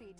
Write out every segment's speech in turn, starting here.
feet.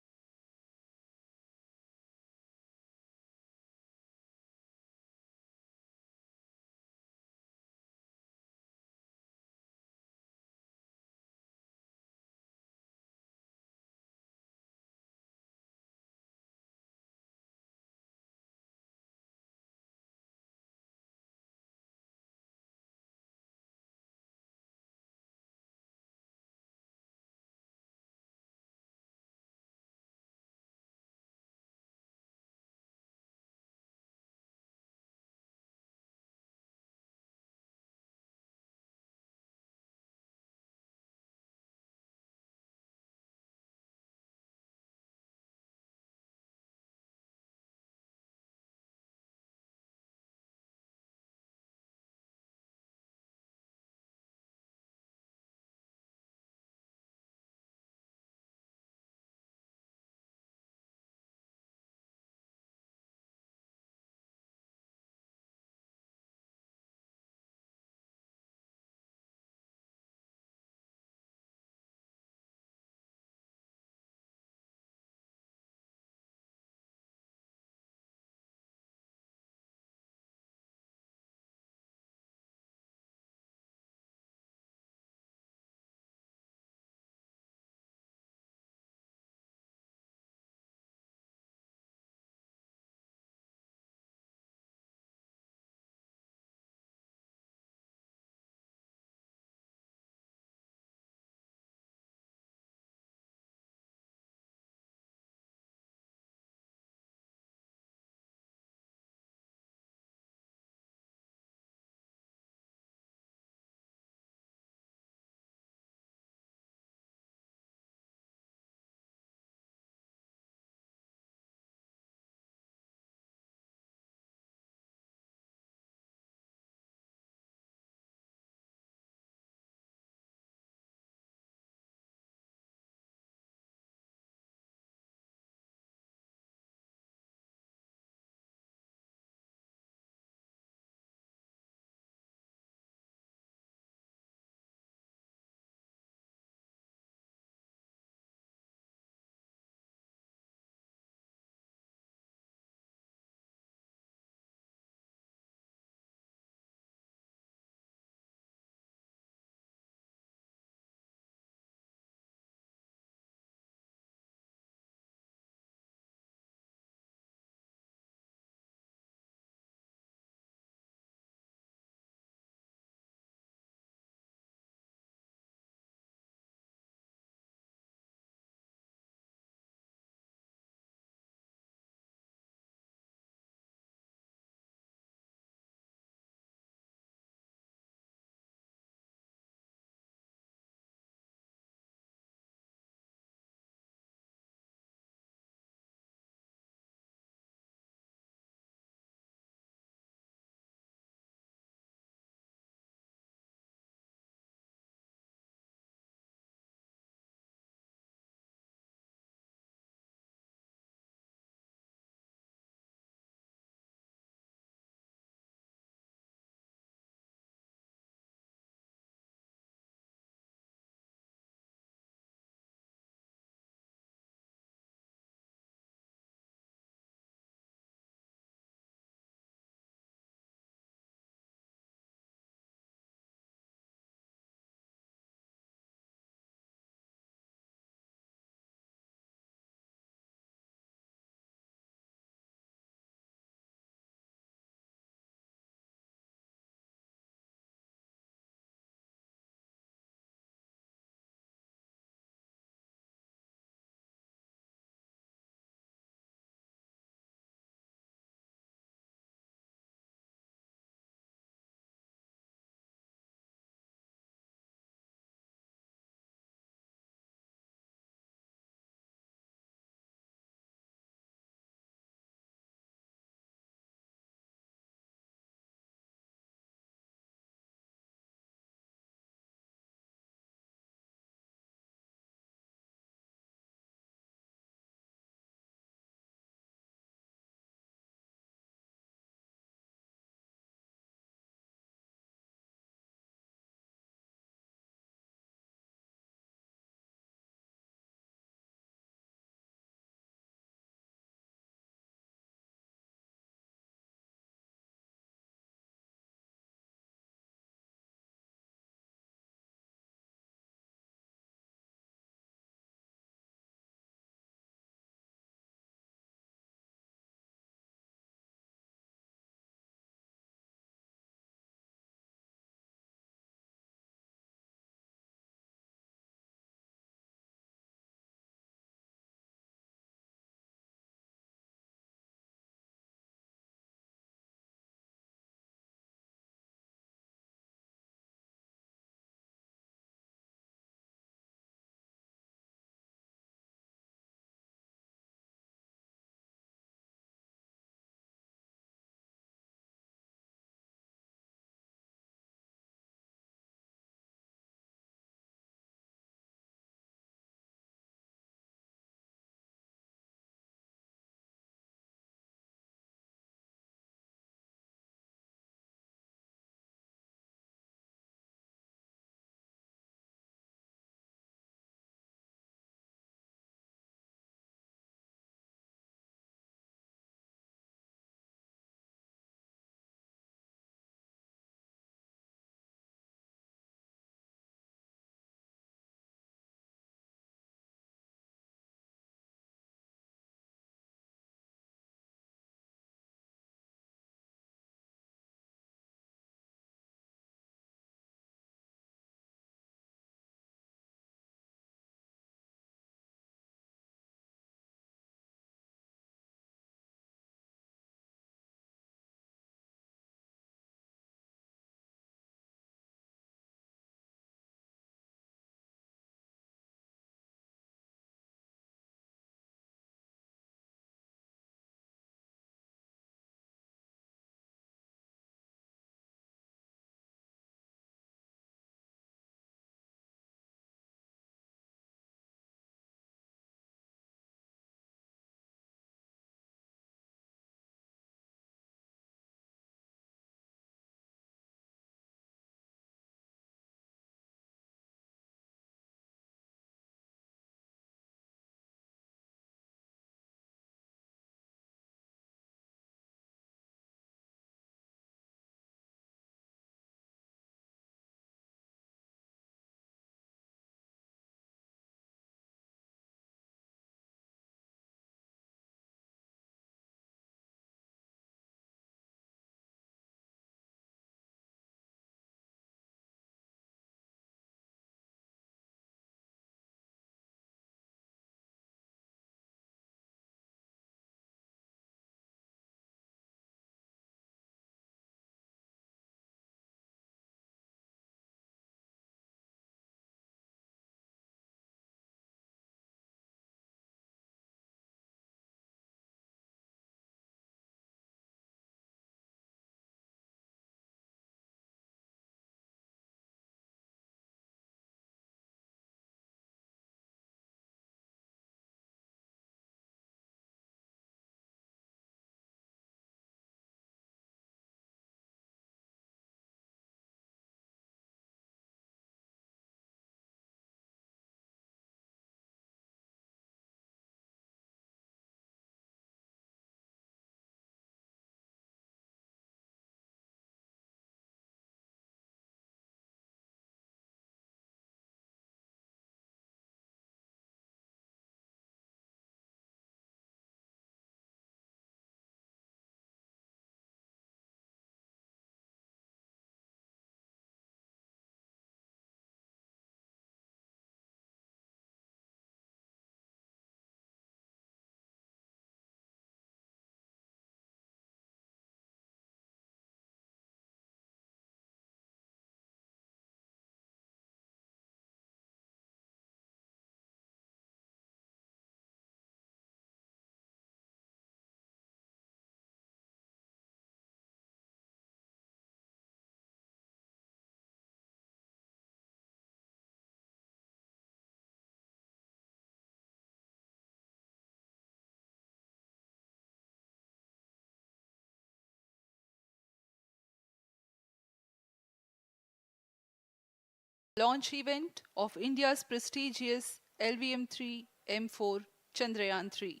Launch event of India's prestigious LVM3-M4 Chandrayaan-3,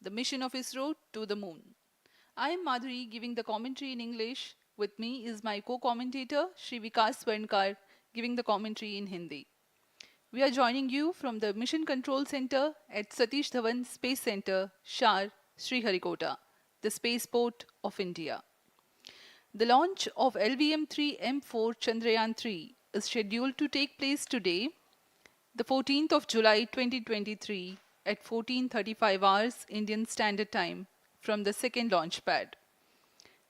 the mission of ISRO to the moon. I am Madhuri giving the commentary in English. With me is my co-commentator Shri Vikas Swarnkar giving the commentary in Hindi. We are joining you from the Mission Control Center at Satish Dhawan Space Center, SHAR, Sriharikota, the spaceport of India. The launch of LVM3-M4 Chandrayaan-3 is scheduled to take place today, the 14th of July 2023 at 14:35 hours Indian Standard Time from the second launch pad.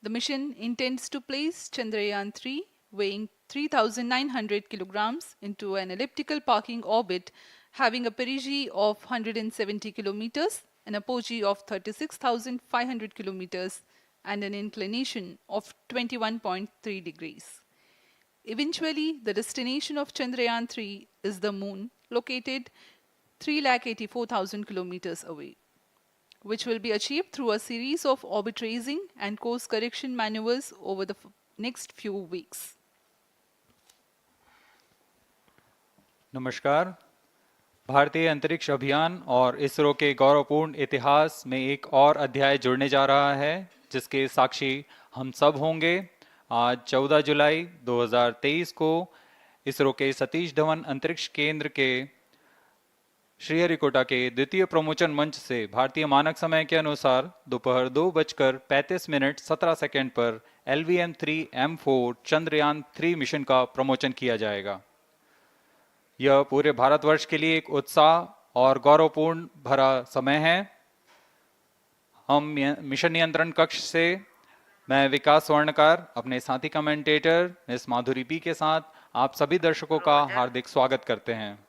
The mission intends to place Chandrayaan-3 weighing 3,900 kilograms into an elliptical parking orbit having a perigee of 170 kilometers, an apogee of 36,500 kilometers and an inclination of 21.3 degrees. Eventually, the destination of Chandrayaan-3 is the moon, located 384,000 kilometers away, which will be achieved through a series of orbit raising and course correction maneuvers over the next few weeks. नमस्कार। भारतीय अंतरिक्ष अभियान और इसरो के गौरवपूर्ण इतिहास में एक और अध्याय जुड़ने जा रहा है, जिसके साक्षी हम सब होंगे। आज 14 जुलाई 2023 को इसरो के सतीश धवन अंतरिक्ष केंद्र के श्रीहरिकोटा के द्वितीय प्रमोचन मंच से भारतीय मानक समय के अनुसार दोपहर 2:35:17 पर LVM3-M4 चंद्रयान-3 मिशन का प्रमोचन किया जाएगा। यह पूरे भारतवर्ष के लिए एक उत्साह और गौरवपूर्ण भरा समय है। हम मिशन नियंत्रण कक्ष से मैं विकास स्वर्णकार अपने साथी कमेंटेटर मिस माधुरी पी के साथ आप सभी दर्शकों का हार्दिक स्वागत करते हैं।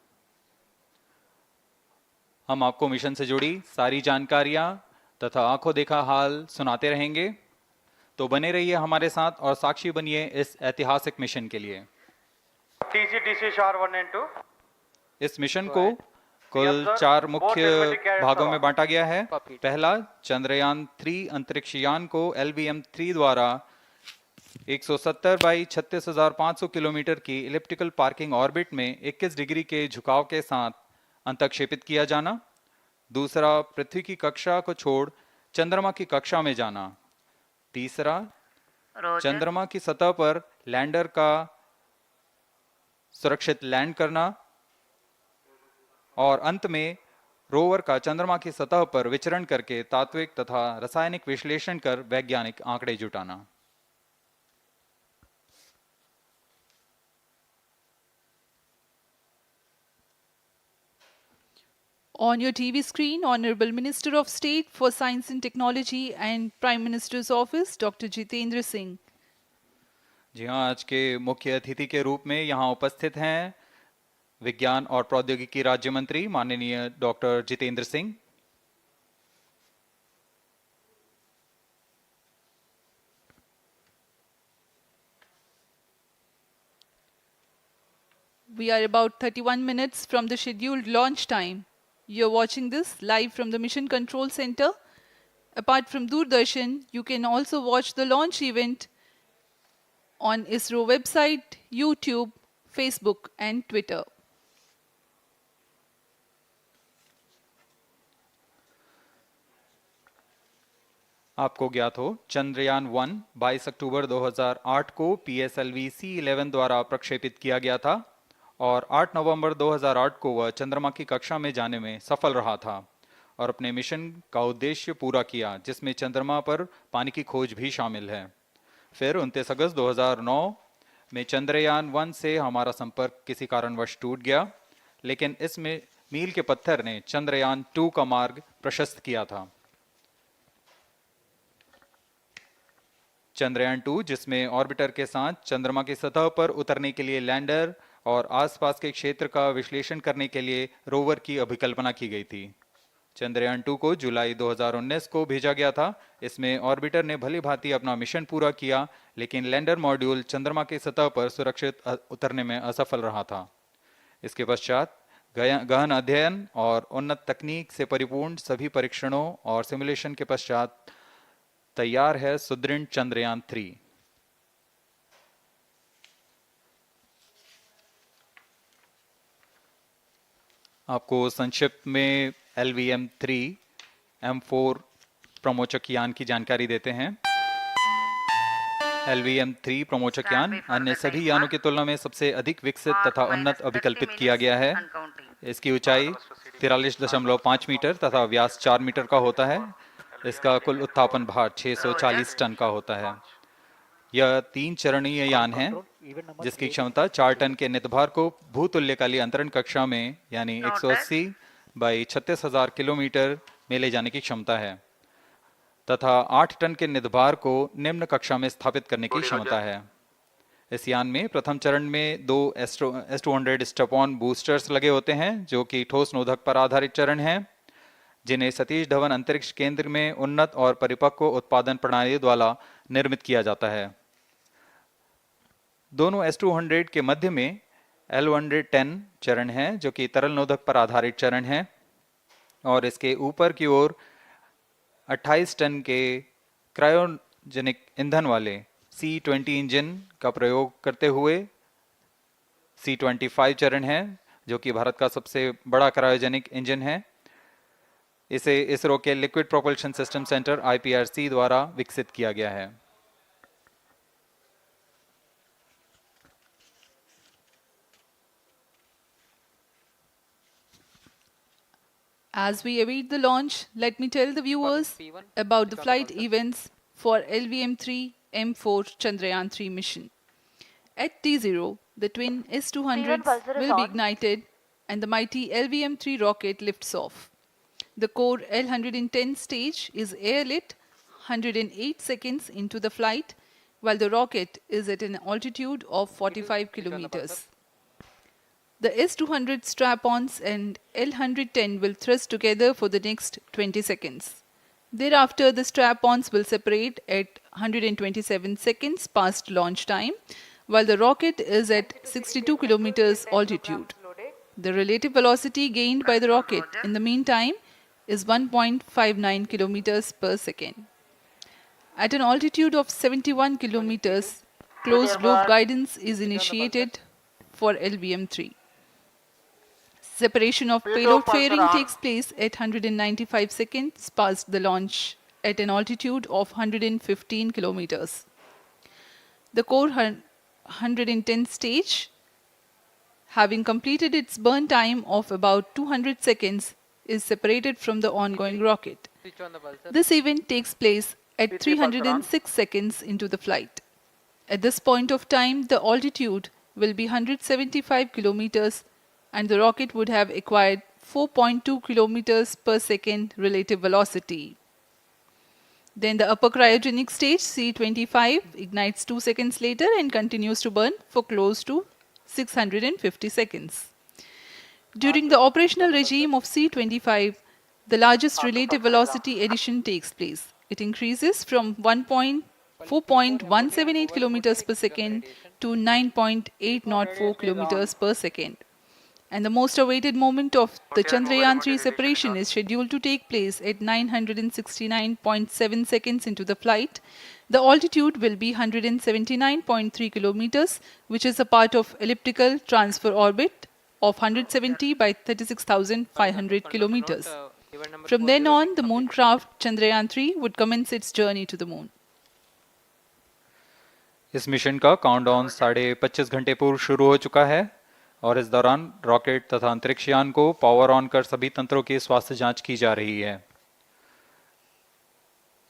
हम आपको मिशन से जुड़ी सारी जानकारियां तथा आंखों देखा हाल सुनाते रहेंगे, तो बने रहिए हमारे साथ और साक्षी बनिए इस ऐतिहासिक मिशन के लिए। TCDC SHAR 1 and 2। इस मिशन को कुल 4 मुख्य भागों में बांटा गया है। पहला, चंद्रयान-3 अंतरिक्ष यान को LVM-3 द्वारा 170 बाई 36,500 किलोमीटर की इलिप्टिकल पार्किंग ऑर्बिट में 21 डिग्री के झुकाव के साथ अंतक्षेपित किया जाना। दूसरा, पृथ्वी की कक्षा को छोड़ चंद्रमा की कक्षा में जाना। तीसरा, चंद्रमा की सतह पर लैंडर का सुरक्षित लैंड करना। और अंत में रोवर का चंद्रमा की सतह पर विचरण करके तात्विक तथा रासायनिक विश्लेषण कर वैज्ञानिक आंकड़े जुटाना। On your TV screen, Honorable Minister of State for Science and Technology and Prime Minister's Office, Dr. Jitendra Singh. जी हाँ, आज के मुख्य अतिथि के रूप में यहाँ उपस्थित हैं विज्ञान और प्रौद्योगिकी राज्य मंत्री माननीय doctor Jitendra Singh. We are about 31 minutes from the scheduled launch time. You're watching this live from the Mission Control Center. Apart from Doordarshan, you can also watch the launch event on ISRO website, YouTube, Facebook and Twitter. आपको ज्ञात हो, चंद्रयान-1 22 अक्टूबर 2008 को PSLV C11 द्वारा प्रक्षेपित किया गया था और 8 नवंबर 2008 को वह चंद्रमा की कक्षा में जाने में सफल रहा था और अपने मिशन का उद्देश्य पूरा किया, जिसमें चंद्रमा पर पानी की खोज भी शामिल है। फिर 29 अगस्त 2009 में चंद्रयान-1 से हमारा संपर्क किसी कारणवश टूट गया, लेकिन इसमें मील के पत्थर ने चंद्रयान-2 का मार्ग प्रशस्त किया था। चंद्रयान-2, जिसमें ऑर्बिटर के साथ चंद्रमा की सतह पर उतरने के लिए लैंडर और आसपास के क्षेत्र का विश्लेषण करने के लिए रोवर की अभिकल्पना की गई थी। चंद्रयान-2 को जुलाई 2019 को भेजा गया था। इसमें ऑर्बिटर ने भली भांति अपना मिशन पूरा किया, लेकिन लैंडर मॉड्यूल चंद्रमा की सतह पर सुरक्षित उतरने में असफल रहा था। इसके पश्चात गहन अध्ययन और उन्नत तकनीक से परिपूर्ण सभी परीक्षणों और सिमुलेशन के पश्चात तैयार है सुदृढ़ चंद्रयान-3। आपको संक्षिप्त में LVM3-M4 प्रमोचक यान की जानकारी देते हैं। LVM3 प्रमोचक यान अन्य सभी यानों की तुलना में सबसे अधिक विकसित तथा उन्नत अभिकल्पित किया गया है। इसकी ऊंचाई 43.5 मीटर तथा व्यास 4 मीटर का होता है। इसका कुल उत्थापन भार 640 टन का होता है। यह 3 चरणीय यान है जिसकी क्षमता 4 टन के नितभार को भूतुल्यकालीय अंतरण कक्षा में यानी 180 बाई 36,000 किलोमीटर में ले जाने की क्षमता है तथा 8 टन के नितभार को निम्न कक्षा में स्थापित करने की क्षमता है। इस यान में प्रथम चरण में 2 S200 स्टेप-ऑन बूस्टर्स लगे होते हैं जो कि ठोस नोदक पर आधारित चरण हैं, जिन्हें सतीश धवन अंतरिक्ष केंद्र में उन्नत और परिपक्व उत्पादन प्रणाली द्वारा निर्मित किया जाता है। दोनों S200 के मध्य में L110 चरण है जो कि तरल नोदक पर आधारित चरण है और इसके ऊपर की ओर 28 टन के क्रायोजेनिक ईंधन वाले C20 इंजन का प्रयोग करते हुए C25 चरण है जो कि भारत का सबसे बड़ा क्रायोजेनिक इंजन है। इसे इसरो के liquid propulsion system centre IPRC द्वारा विकसित किया गया है। As we await the launch, let me tell the viewers about the flight events for LVM3-M4 Chandrayaan-3 mission. At T0, the twin S200s will be ignited and the mighty LVM3 rocket lifts off. The core L110 stage is airlit 108 seconds into the flight, while the rocket is at an altitude of 45 kilometers. The S200 strap-ons and L110 will thrust together for the next 20 seconds. Thereafter, the strap-ons will separate at 127 seconds past launch time, while the rocket is at 62 kilometers altitude. The relative velocity gained by the rocket in the meantime is 1.59 kilometers per second. At an altitude of 71 kilometers, closed loop guidance is initiated for LVM3. Separation of payload fairing takes place at 195 seconds past the launch at an altitude of 115 kilometers. The core 110 stage, having completed its burn time of about 200 seconds, is separated from the ongoing rocket. This event takes place at 306 seconds into the flight. At this point of time, the altitude will be 175 kilometers and the rocket would have acquired 4.2 kilometers per second relative velocity. Then the upper cryogenic stage C25 ignites 2 seconds later and continues to burn for close to 650 seconds. During the operational regime of C25, the largest relative velocity addition takes place. It increases from 4.178 kilometers per second to 9.804 kilometers per second. And the most awaited moment of the Chandrayaan-3 separation is scheduled to take place at 969.7 seconds into the flight. The altitude will be 179.3 kilometers, which is a part of elliptical transfer orbit of 170 by 36,500 kilometers. From then on, the moon craft Chandrayaan-3 would commence its journey to the moon. इस mission का countdown 25.5 घंटे पूर्व शुरू हो चुका है और इस दौरान रॉकेट तथा अंतरिक्ष यान को पावर ऑन कर सभी तंत्रों की स्वास्थ्य जांच की जा रही है।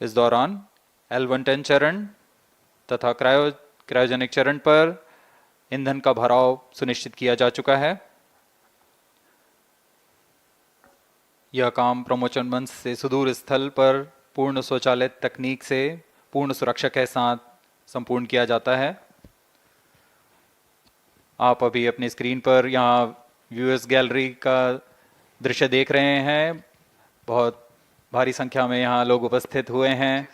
इस दौरान L110 चरण तथा क्रायोजेनिक चरण पर ईंधन का भराव सुनिश्चित किया जा चुका है। यह काम प्रमोचन मंच से सुदूर स्थल पर पूर्ण स्वचालित तकनीक से पूर्ण सुरक्षा के साथ संपूर्ण किया जाता है। आप अभी अपनी स्क्रीन पर यहाँ व्यूअर्स गैलरी का दृश्य देख रहे हैं। बहुत भारी संख्या में यहाँ लोग उपस्थित हुए हैं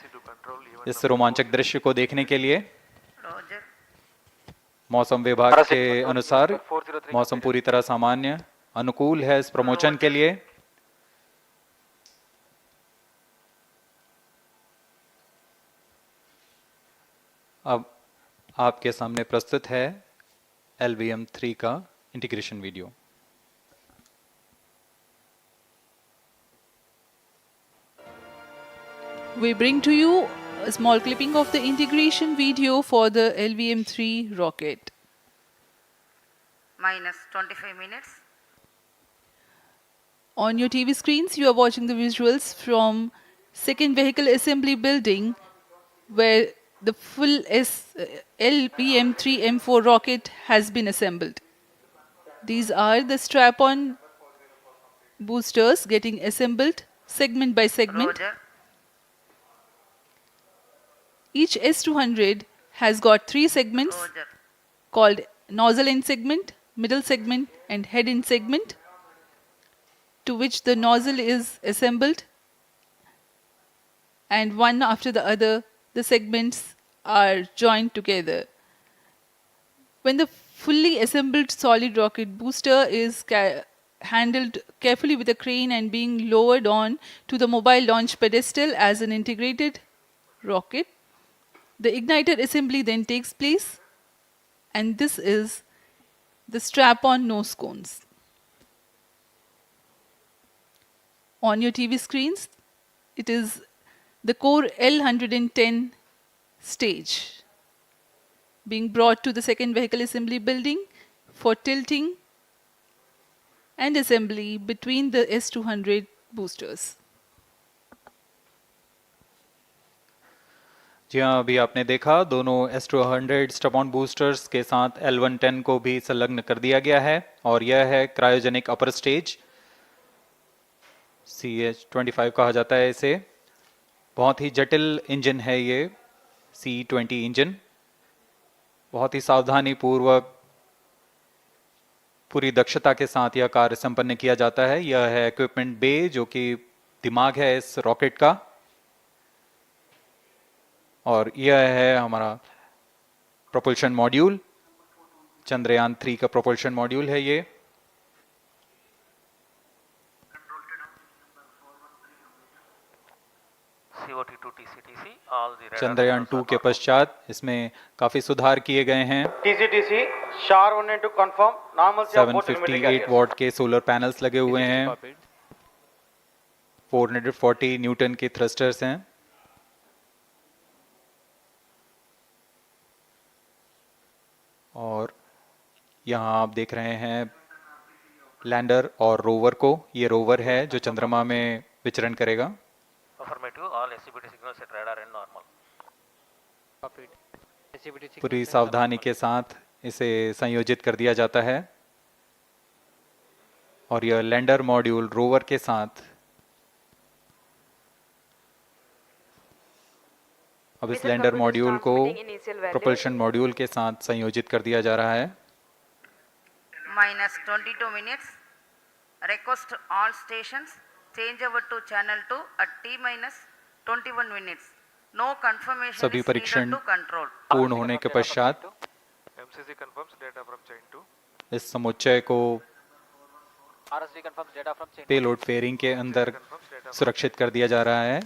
इस रोमांचक दृश्य को देखने के लिए। मौसम विभाग के अनुसार मौसम पूरी तरह सामान्य अनुकूल है इस प्रमोशन के लिए। अब आपके सामने प्रस्तुत है LVM3 का integration video. We bring to you a small clipping of the integration video for the LVM3 rocket. Minus 25 minutes. On your TV screens, you are watching the visuals from second vehicle assembly building where the full LVM3-M4 rocket has been assembled. These are the strap-on boosters getting assembled segment by segment. Roger. Each S200 has got 3 segments Roger. called nozzle end segment, middle segment and head end segment, to which the nozzle is assembled, and one after the other the segments are joined together. When the fully assembled solid rocket booster is handled carefully with a crane and being lowered on to the mobile launch pedestal as an integrated rocket, the igniter assembly then takes place, and this is the strap-on nose cones. On your TV screens, it is the core L110 stage being brought to the second vehicle assembly building for tilting and assembly between the S200 boosters. जी हाँ, अभी आपने देखा दोनों S200 स्टप-ऑन boosters के साथ L110 को भी संलग्न कर दिया गया है और यह है क्रायोजेनिक अपर स्टेज, CH25 कहा जाता है इसे। बहुत ही जटिल इंजन है ये C20 इंजन। बहुत ही सावधानी पूर्वक पूरी दक्षता के साथ यह कार्य संपन्न किया जाता है। यह है इक्विपमेंट बे, जो कि दिमाग है इस रॉकेट का, और यह है हमारा प्रोपल्शन मॉड्यूल, चंद्रयान 3 का प्रोपल्शन मॉड्यूल है ये। चंद्रयान 2 के पश्चात इसमें काफी सुधार किए गए हैं। TCTC SHAR 1 and 2 confirm. Normalcy of both 758 what के सोलर पैनल्स लगे हुए हैं, 440 न्यूटन के थ्रस्टर्स हैं। और यहाँ आप देख रहे हैं लैंडर और रोवर को। ये रोवर है जो चंद्रमा में विचरण करेगा। पूरी सावधानी के साथ इसे संयोजित कर दिया जाता है और यह लैंडर मॉड्यूल रोवर के साथ अब इस लैंडर मॉड्यूल को प्रोपल्शन मॉड्यूल के साथ संयोजित कर दिया जा रहा है। Minus 22 minutes. Request all stations change over to channel 2 at T minus 21 minutes. No confirmation सभी is परीक्षण needed to control. पूर्ण होने के पश्चात MCC confirms data from chain 2. इस समुच्चय को RSD confirms data from chain 2. Payload fairing के अंदर सुरक्षित कर दिया जा रहा है।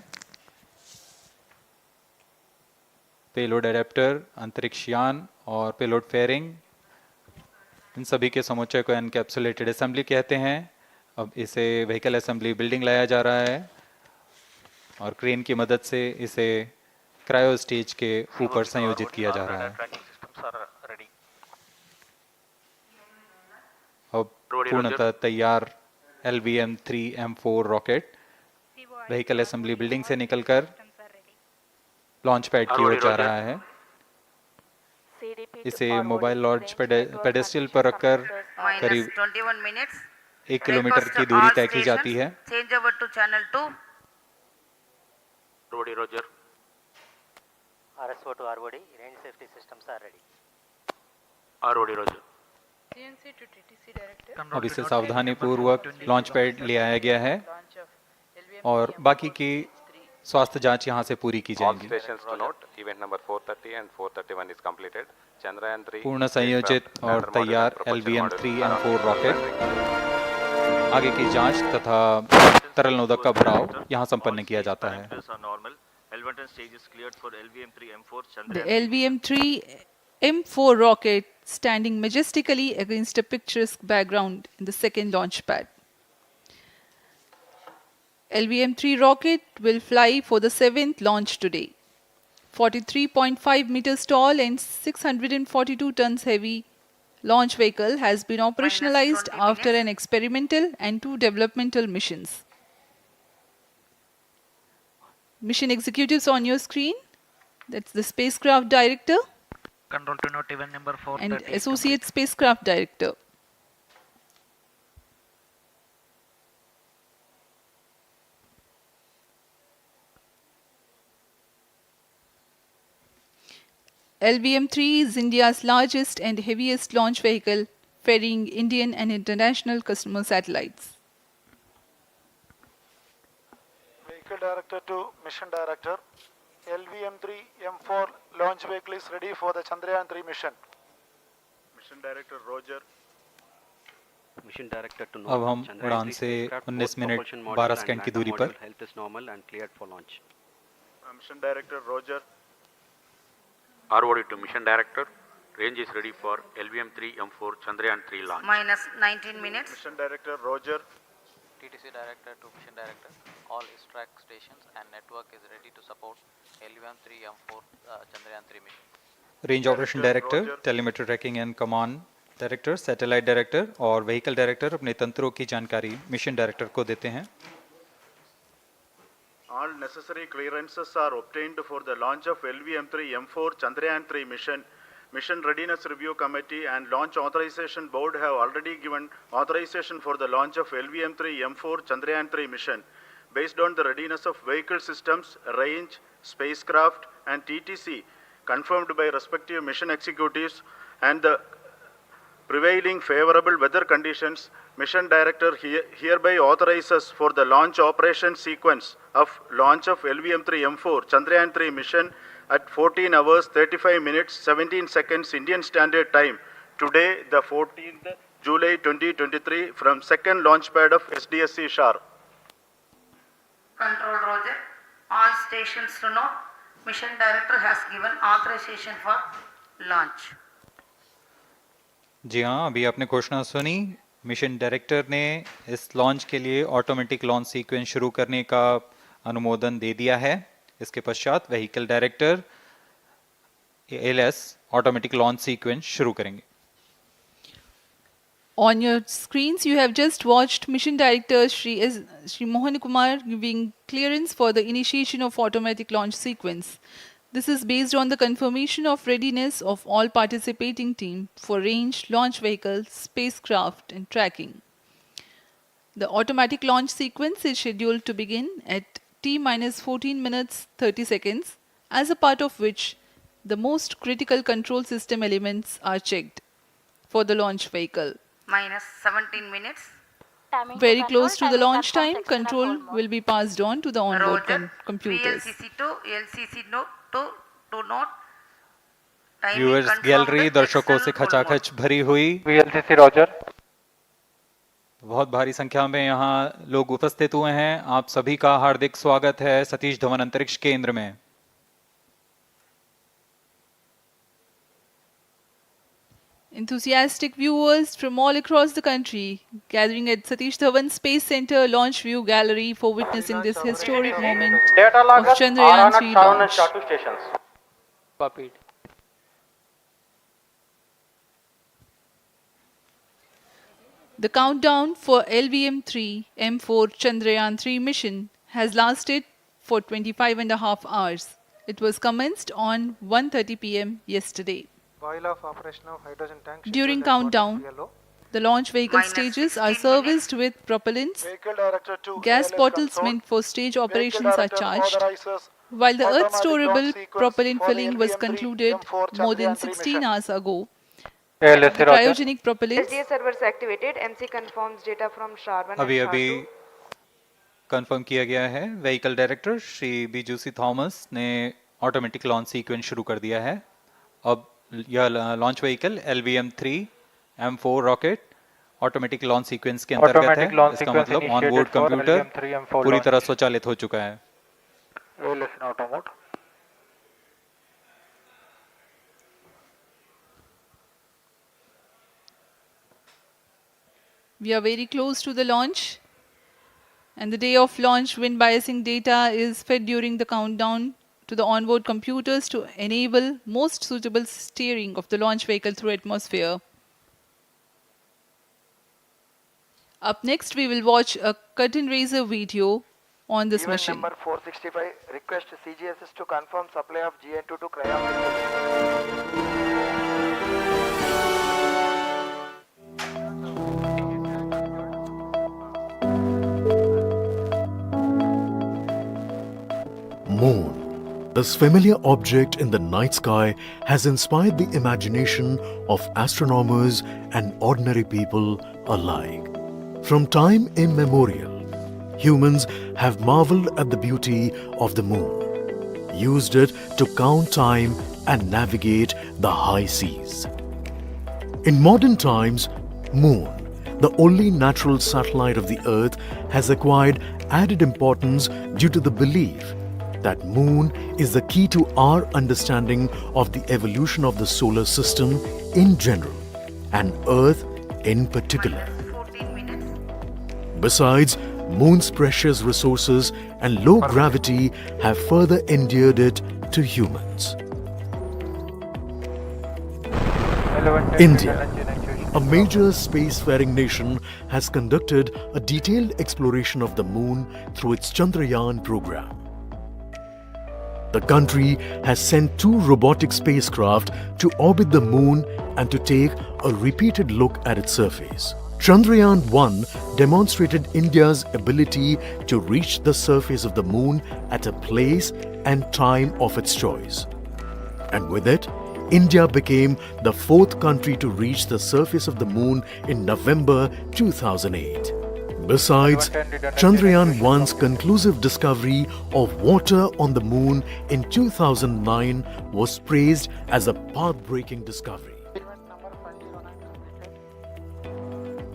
पेलोड एडेप्टर, अंतरिक्ष यान और पेलोड फेयरिंग, इन सभी के समुच्चय को एनकैप्सुलेटेड असेंबली कहते हैं। अब इसे व्हीकल असेंबली बिल्डिंग लाया जा रहा है और क्रेन की मदद से इसे क्रायो स्टेज के ऊपर संयोजित किया जा रहा है। अब पूर्णतः तैयार LVM3-M4 rocket vehicle assembly building से निकलकर लॉन्च पैड की ओर जा रहा है। इसे मोबाइल लॉन्च पेडेस्टल पर रखकर करीब 21 minutes. 1 किलोमीटर की दूरी तय की जाती है। Change over to channel 2. Rody Roger. RSO to ROD, range safety systems are ready. Rody Roger. CNC to TTC director. अब इसे सावधानी पूर्वक लॉन्च पैड ले आया गया है और बाकी की स्वास्थ्य जांच यहां से पूरी की All जाएंगी। stations to note, event number 430 and 431 is completed. Chandrayaan 3 पूर्ण संयोजित और तैयार LVM3-M4 रॉकेट आगे की जांच तथा तरल नोदक का भराव यहां संपन्न किया जाता है। The LVM3-M4 rocket standing majestically against a picturesque background in the second launch pad. LVM-3 rocket will fly for the 7th launch today. 43.5 meters tall and 642 tons heavy launch vehicle has been operationalized 20 after minutes. an experimental and 2 developmental missions. Mission executives on your screen. That's the spacecraft director Control to note event number 430 and is associate complete. spacecraft director. LVM-3 is India's largest and heaviest launch vehicle, ferrying Indian and international customer satellites. Vehicle Director to Mission Director. LVM3-M4 launch vehicle is ready for the Chandrayaan-3 mission. Mission Director Roger. Mission Director to अब हम Chandrayaan-3 उड़ान से spacecraft, 19 both minute propulsion module 12 and second की LATAM दूरी पर module health is normal and cleared for launch. Mission Director Roger. ROD to Mission Director. Range is ready for LVM3-M4 Chandrayaan-3 launch. minus 19 minutes. Mission Director Roger. TTC Director to Mission Director. All ISTRAC stations and network is ready to support LVM3-M4 Chandrayaan-3 mission. Range operation director, telemetry tracking and command director, satellite director और vehicle director अपने तंत्रों की जानकारी mission director को देते हैं. All necessary clearances are obtained for the launch of LVM3-M4 Chandrayaan-3 mission. Mission Readiness Review Committee and Launch Authorization Board have already given authorization for the launch of LVM3-M4 Chandrayaan-3 mission. Based on the readiness of vehicle systems, range, spacecraft and TTC confirmed by respective mission executives and the prevailing favorable weather conditions, Mission Director hereby authorizes for the launch operation sequence of launch of LVM3-M4 Chandrayaan-3 mission at 14 hours 35 minutes 17 seconds Indian Standard Time today, the 14th July 2023 from second launch pad of SDSC SHAR. Control Roger. All stations to know. Mission Director has given authorization for launch. जी हाँ, अभी आपने घोषणा सुनी. Mission director ने इस launch के लिए automatic launch sequence शुरू करने का अनुमोदन दे दिया है. इसके पश्चात vehicle director LS automatic launch sequence शुरू करेंगे. On your screens, you have just watched Mission Director Shri Mohan Kumar giving clearance for the initiation of automatic launch sequence. This is based on the confirmation of readiness of all participating team for range, launch vehicle, spacecraft and tracking. The automatic launch sequence is scheduled to begin at T-14 minutes 30 seconds, as a part of which the most critical control system elements are checked for the launch vehicle. Minus 17 minutes. Very close to the launch time, control will be passed on to the onboard Roger. computers. VLCC to LCC to note. Timing viewers confirmed gallery with दर्शकों external से full खचाखच भरी हुई. VLCC Roger. बहुत भारी संख्या में यहाँ लोग उपस्थित हुए हैं. आप सभी का हार्दिक स्वागत है सतीश धवन अंतरिक्ष केंद्र में. Enthusiastic viewers from all across the country gathering at Satish Dhawan Space Center Launch View Gallery for witnessing this historic moment Data of loggers are on at Chandrayaan-3 Sharon and launch. Shatu stations. Copied. The countdown for LVM3-M4 Chandrayaan-3 mission has lasted for 25.5 hours. It was commenced on 1:30 p.m. yesterday. While of operation of hydrogen tank. During countdown, the launch vehicle Minus stages 16 are minutes. serviced with propellants. Vehicle Director to Gas ALS bottles console. meant for stage Vehicle operations are Director charged, authorizes while the automatic Earth-storable launch sequence propellant for the filling was LVM3 concluded M4 more than Chandrayaan-3 16 mission. hours ago. ALS The Roger. cryogenic propellants SDS servers activated. MC confirms data from SHAR 1 अभी and अभी SHAR 2. Confirm किया गया है. Vehicle director Shri बीजूसी Thomas ने automatic launch sequence शुरू कर दिया है. अब यह launch vehicle LVM3-M4 rocket automatic launch sequence के अंतर्गत है. Automatic launch इसका sequence मतलब initiated onboard for computer LVM3-M4 पूरी launch. तरह स्वचालित हो चुका है. ALS in auto mode. We are very close to the launch. And the day of launch, wind biasing data is fed during the countdown to the onboard computers to enable most suitable steering of the launch vehicle through atmosphere. Up next, we will watch a curtain raiser video on this Event mission. number 465, request CGSS to confirm supply of GN2 to Cryon. Moon. This familiar object in the night sky has inspired the imagination of astronomers and ordinary people alike. From time immemorial, humans have marveled at the beauty of the moon, used it to count time and navigate the high seas. In modern times, Moon, the only natural satellite of the Earth, has acquired added importance due to the belief that Moon is the key to our understanding of the evolution of the solar system in general and Earth in particular. Besides, Moon's precious resources and low gravity have further endeared it to humans. India, a major spacefaring nation, has conducted a detailed exploration of the Moon through its Chandrayaan program. The country has sent 2 robotic spacecraft to orbit the Moon and to take a repeated look at its surface. Chandrayaan-1 demonstrated India's ability to reach the surface of the Moon at a place and time of its choice. And with it, India became the 4th country to reach the surface of the Moon in November 2008. Besides, Chandrayaan-1's conclusive discovery of water on the Moon in 2009 was praised as a path-breaking discovery.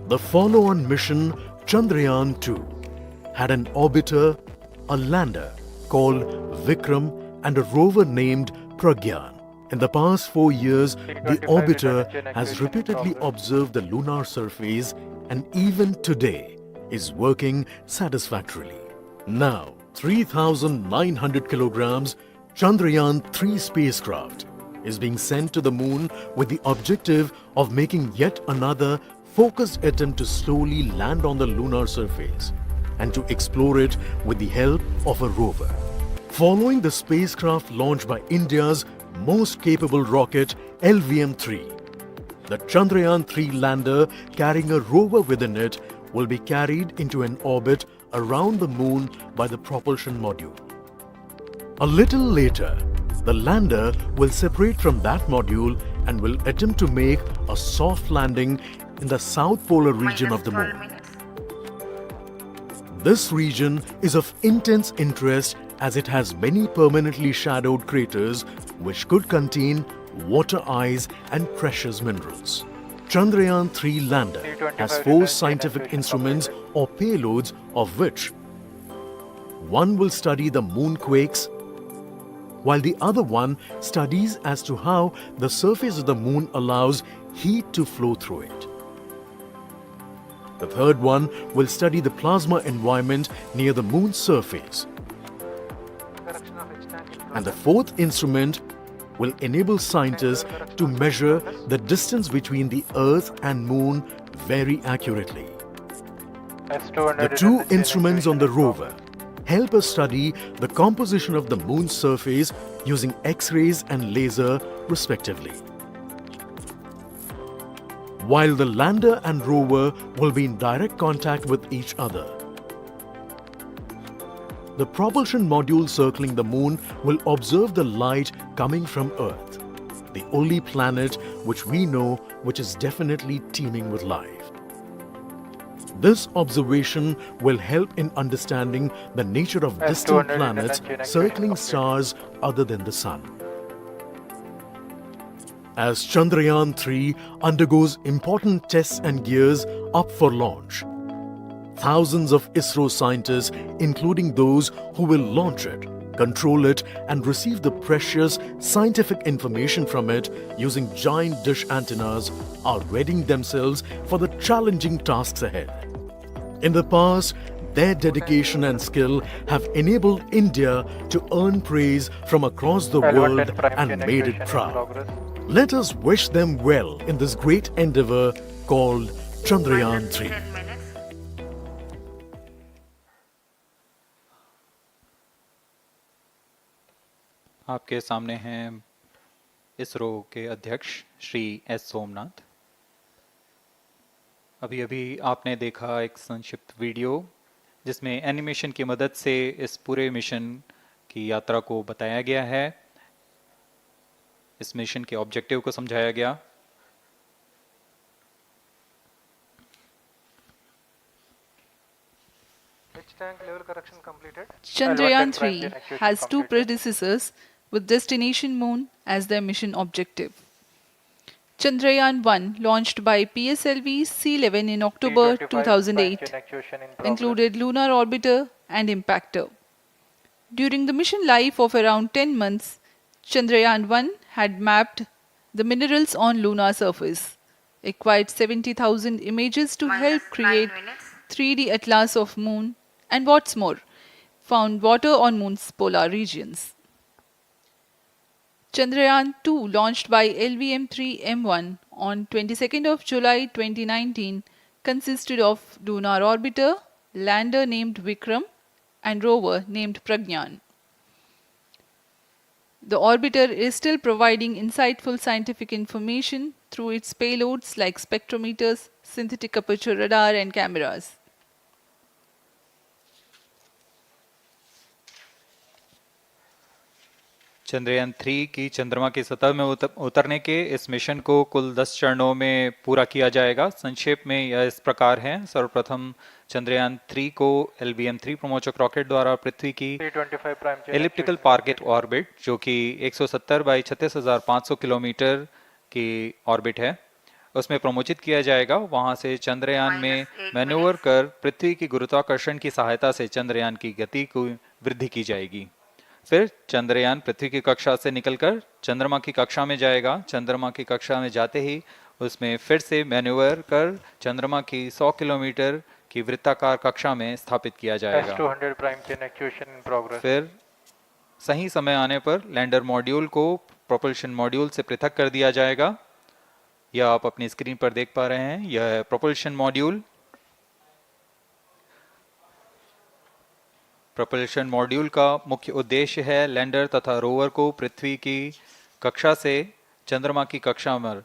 The follow-on mission, Chandrayaan-2, had an orbiter, a lander called Vikram, and a rover named Pragyan. In the past 4 years, the orbiter has repeatedly observed the lunar surface and even today is working satisfactorily. Now, 3,900 kilograms Chandrayaan-3 spacecraft is being sent to the Moon with the objective of making yet another focused attempt to slowly land on the lunar surface and to explore it with the help of a rover. Following the spacecraft launched by India's most capable rocket, LVM3, the Chandrayaan-3 lander carrying a rover within it will be carried into an orbit around the Moon by the propulsion module. A little later, the lander will separate from that module and will attempt to make a soft landing in the south polar region of the Moon. This region is of intense interest as it has many permanently shadowed craters which could contain water ice and precious minerals. Chandrayaan-3 lander has 4 scientific instruments or payloads, of which one will study the moonquakes, while the other one studies as to how the surface of the Moon allows heat to flow through it. The third one will study the plasma environment near the Moon's surface. And the 4th instrument will enable scientists to measure the distance between the Earth and Moon very accurately. The 2 instruments on the rover help us study the composition of the Moon's surface using X-rays and laser respectively. While the lander and rover will be in direct contact with each other. The propulsion module circling the Moon will observe the light coming from Earth, the only planet which we know which is definitely teeming with life. This observation will help in understanding the nature of distant planets circling stars other than the Sun. As Chandrayaan-3 undergoes important tests and gears up for launch, thousands of ISRO scientists, including those who will launch it, control it and receive the precious scientific information from it using giant dish antennas, are readying themselves for the challenging tasks ahead. In the past, Their dedication and skill have enabled India to earn praise from across the world and made it proud. Let us wish them well in this great endeavor called Chandrayaan-3. 10 minutes. आपके सामने हैं इसरो के अध्यक्ष Shri S Somnath. अभी अभी आपने देखा एक संक्षिप्त वीडियो जिसमें एनिमेशन की मदद से इस पूरे मिशन की यात्रा को बताया गया है, इस मिशन के ऑब्जेक्टिव को समझाया गया। Tank level correction completed. Chandrayaan-3 has two predecessors with destination Moon as their mission objective. Chandrayaan-1, launched by PSLV C11 in October 2008, included lunar orbiter and impactor. During the mission life of around 10 months, Chandrayaan-1 had mapped the minerals on lunar surface, acquired 70,000 images to help create 3D atlas of Moon, and what's more, found water on Moon's polar regions. Chandrayaan-2, launched by LVM3-M1 on 22nd of July 2019, consisted of lunar orbiter, lander named Vikram, and rover named Pragyan. The orbiter is still providing insightful scientific information through its payloads like spectrometers, synthetic aperture radar, and cameras. Chandrayaan 3 की चंद्रमा की सतह में उतरने के इस mission को कुल 10 चरणों में पूरा किया जाएगा। संक्षेप में यह इस प्रकार है। सर्वप्रथम चंद्रयान 3 को LVM3 प्रमोचक रॉकेट द्वारा पृथ्वी की एलिप्टिकल टारगेट ऑर्बिट, जो कि 170 बाई 36,500 किलोमीटर की ऑर्बिट है, उसमें प्रमोचित किया जाएगा। वहां से चंद्रयान में मैन्यूवर कर पृथ्वी की गुरुत्वाकर्षण की सहायता से चंद्रयान की गति को वृद्धि की जाएगी। फिर चंद्रयान पृथ्वी की कक्षा से निकलकर चंद्रमा की कक्षा में जाएगा। चंद्रमा की कक्षा में जाते ही उसमें फिर से मैन्यूवर कर चंद्रमा की 100 किलोमीटर की वृत्ताकार कक्षा में स्थापित किया जाएगा। फिर सही समय आने पर लैंडर मॉड्यूल को प्रोपल्शन मॉड्यूल से पृथक कर दिया जाएगा। यह आप अपनी स्क्रीन पर देख पा रहे हैं, यह है प्रोपल्शन मॉड्यूल। प्रोपल्शन मॉड्यूल का मुख्य उद्देश्य है लैंडर तथा रोवर को पृथ्वी की कक्षा से चंद्रमा की कक्षा में,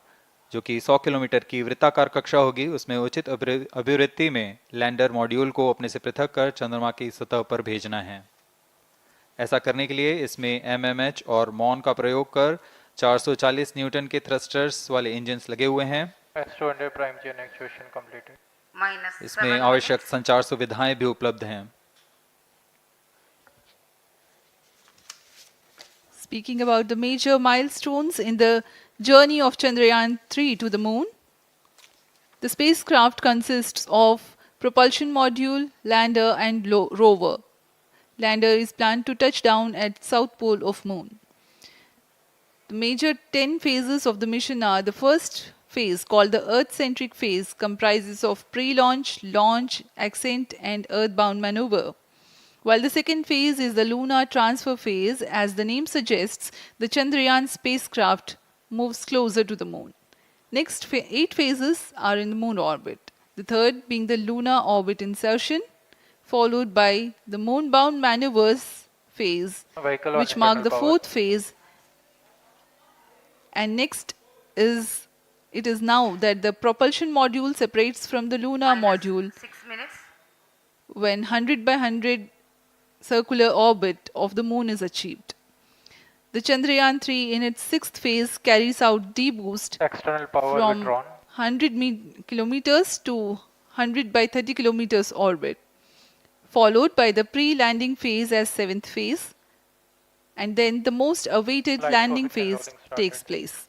जो कि 100 किलोमीटर की वृत्ताकार कक्षा होगी, उसमें उचित अभिवृत्ति में लैंडर मॉड्यूल को अपने से पृथक कर चंद्रमा की सतह पर भेजना है। ऐसा करने के लिए इसमें MMH और मॉन का प्रयोग कर 440 न्यूटन के थ्रस्टर्स वाले इंजन्स लगे हुए हैं। इसमें आवश्यक संचार सुविधाएं भी उपलब्ध हैं। Speaking about the major milestones in the journey of Chandrayaan-3 to the Moon, the spacecraft consists of propulsion module, lander, and rover. Lander is planned to touch down at south pole of Moon. The major 10 phases of the mission are: the first phase, called the Earth-centric phase, comprises of pre-launch, launch, ascent, and earthbound maneuver. While the second phase is the lunar transfer phase, as the name suggests, the Chandrayaan spacecraft moves closer to the Moon. Next 8 phases are in the Moon orbit, the third being the lunar orbit insertion, followed by the moon-bound maneuvers phase, which mark the fourth phase. And next is, it is now that the propulsion module separates from the lunar module 6 minutes. when 100 by 100 circular orbit of the Moon is achieved. The Chandrayaan-3 in its 6th phase carries out D-boost from 100 kilometers to 100 by 30 kilometers orbit, followed by the pre-landing phase as 7th phase, and then the most awaited landing phase takes place.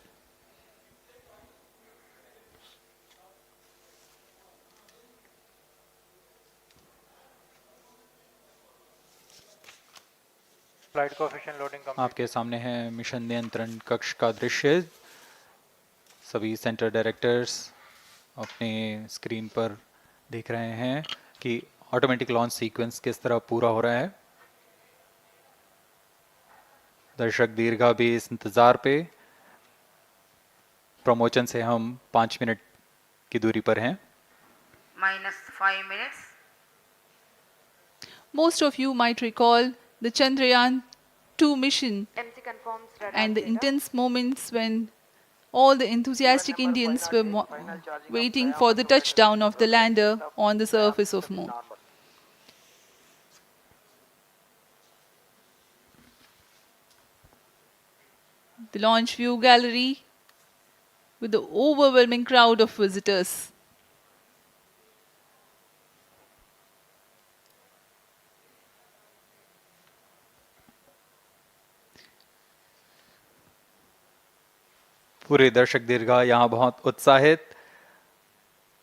आपके सामने है mission नियंत्रण कक्ष का दृश्य। सभी centre directors अपने screen पर देख रहे हैं कि ऑटोमेटिक लॉन्च सीक्वेंस किस तरह पूरा हो रहा है। दर्शक दीर्घा भी इस इंतजार पे। प्रमोशन से हम 5 मिनट की दूरी पर हैं। -5 minutes. Most of you might recall the Chandrayaan-2 mission MC confirms radar and the data. intense moments when all the enthusiastic Indians were waiting for the touchdown of the lander on the surface of Moon. The launch view gallery with the overwhelming crowd of visitors. पूरे दर्शक दीर्घा यहाँ बहुत उत्साहित।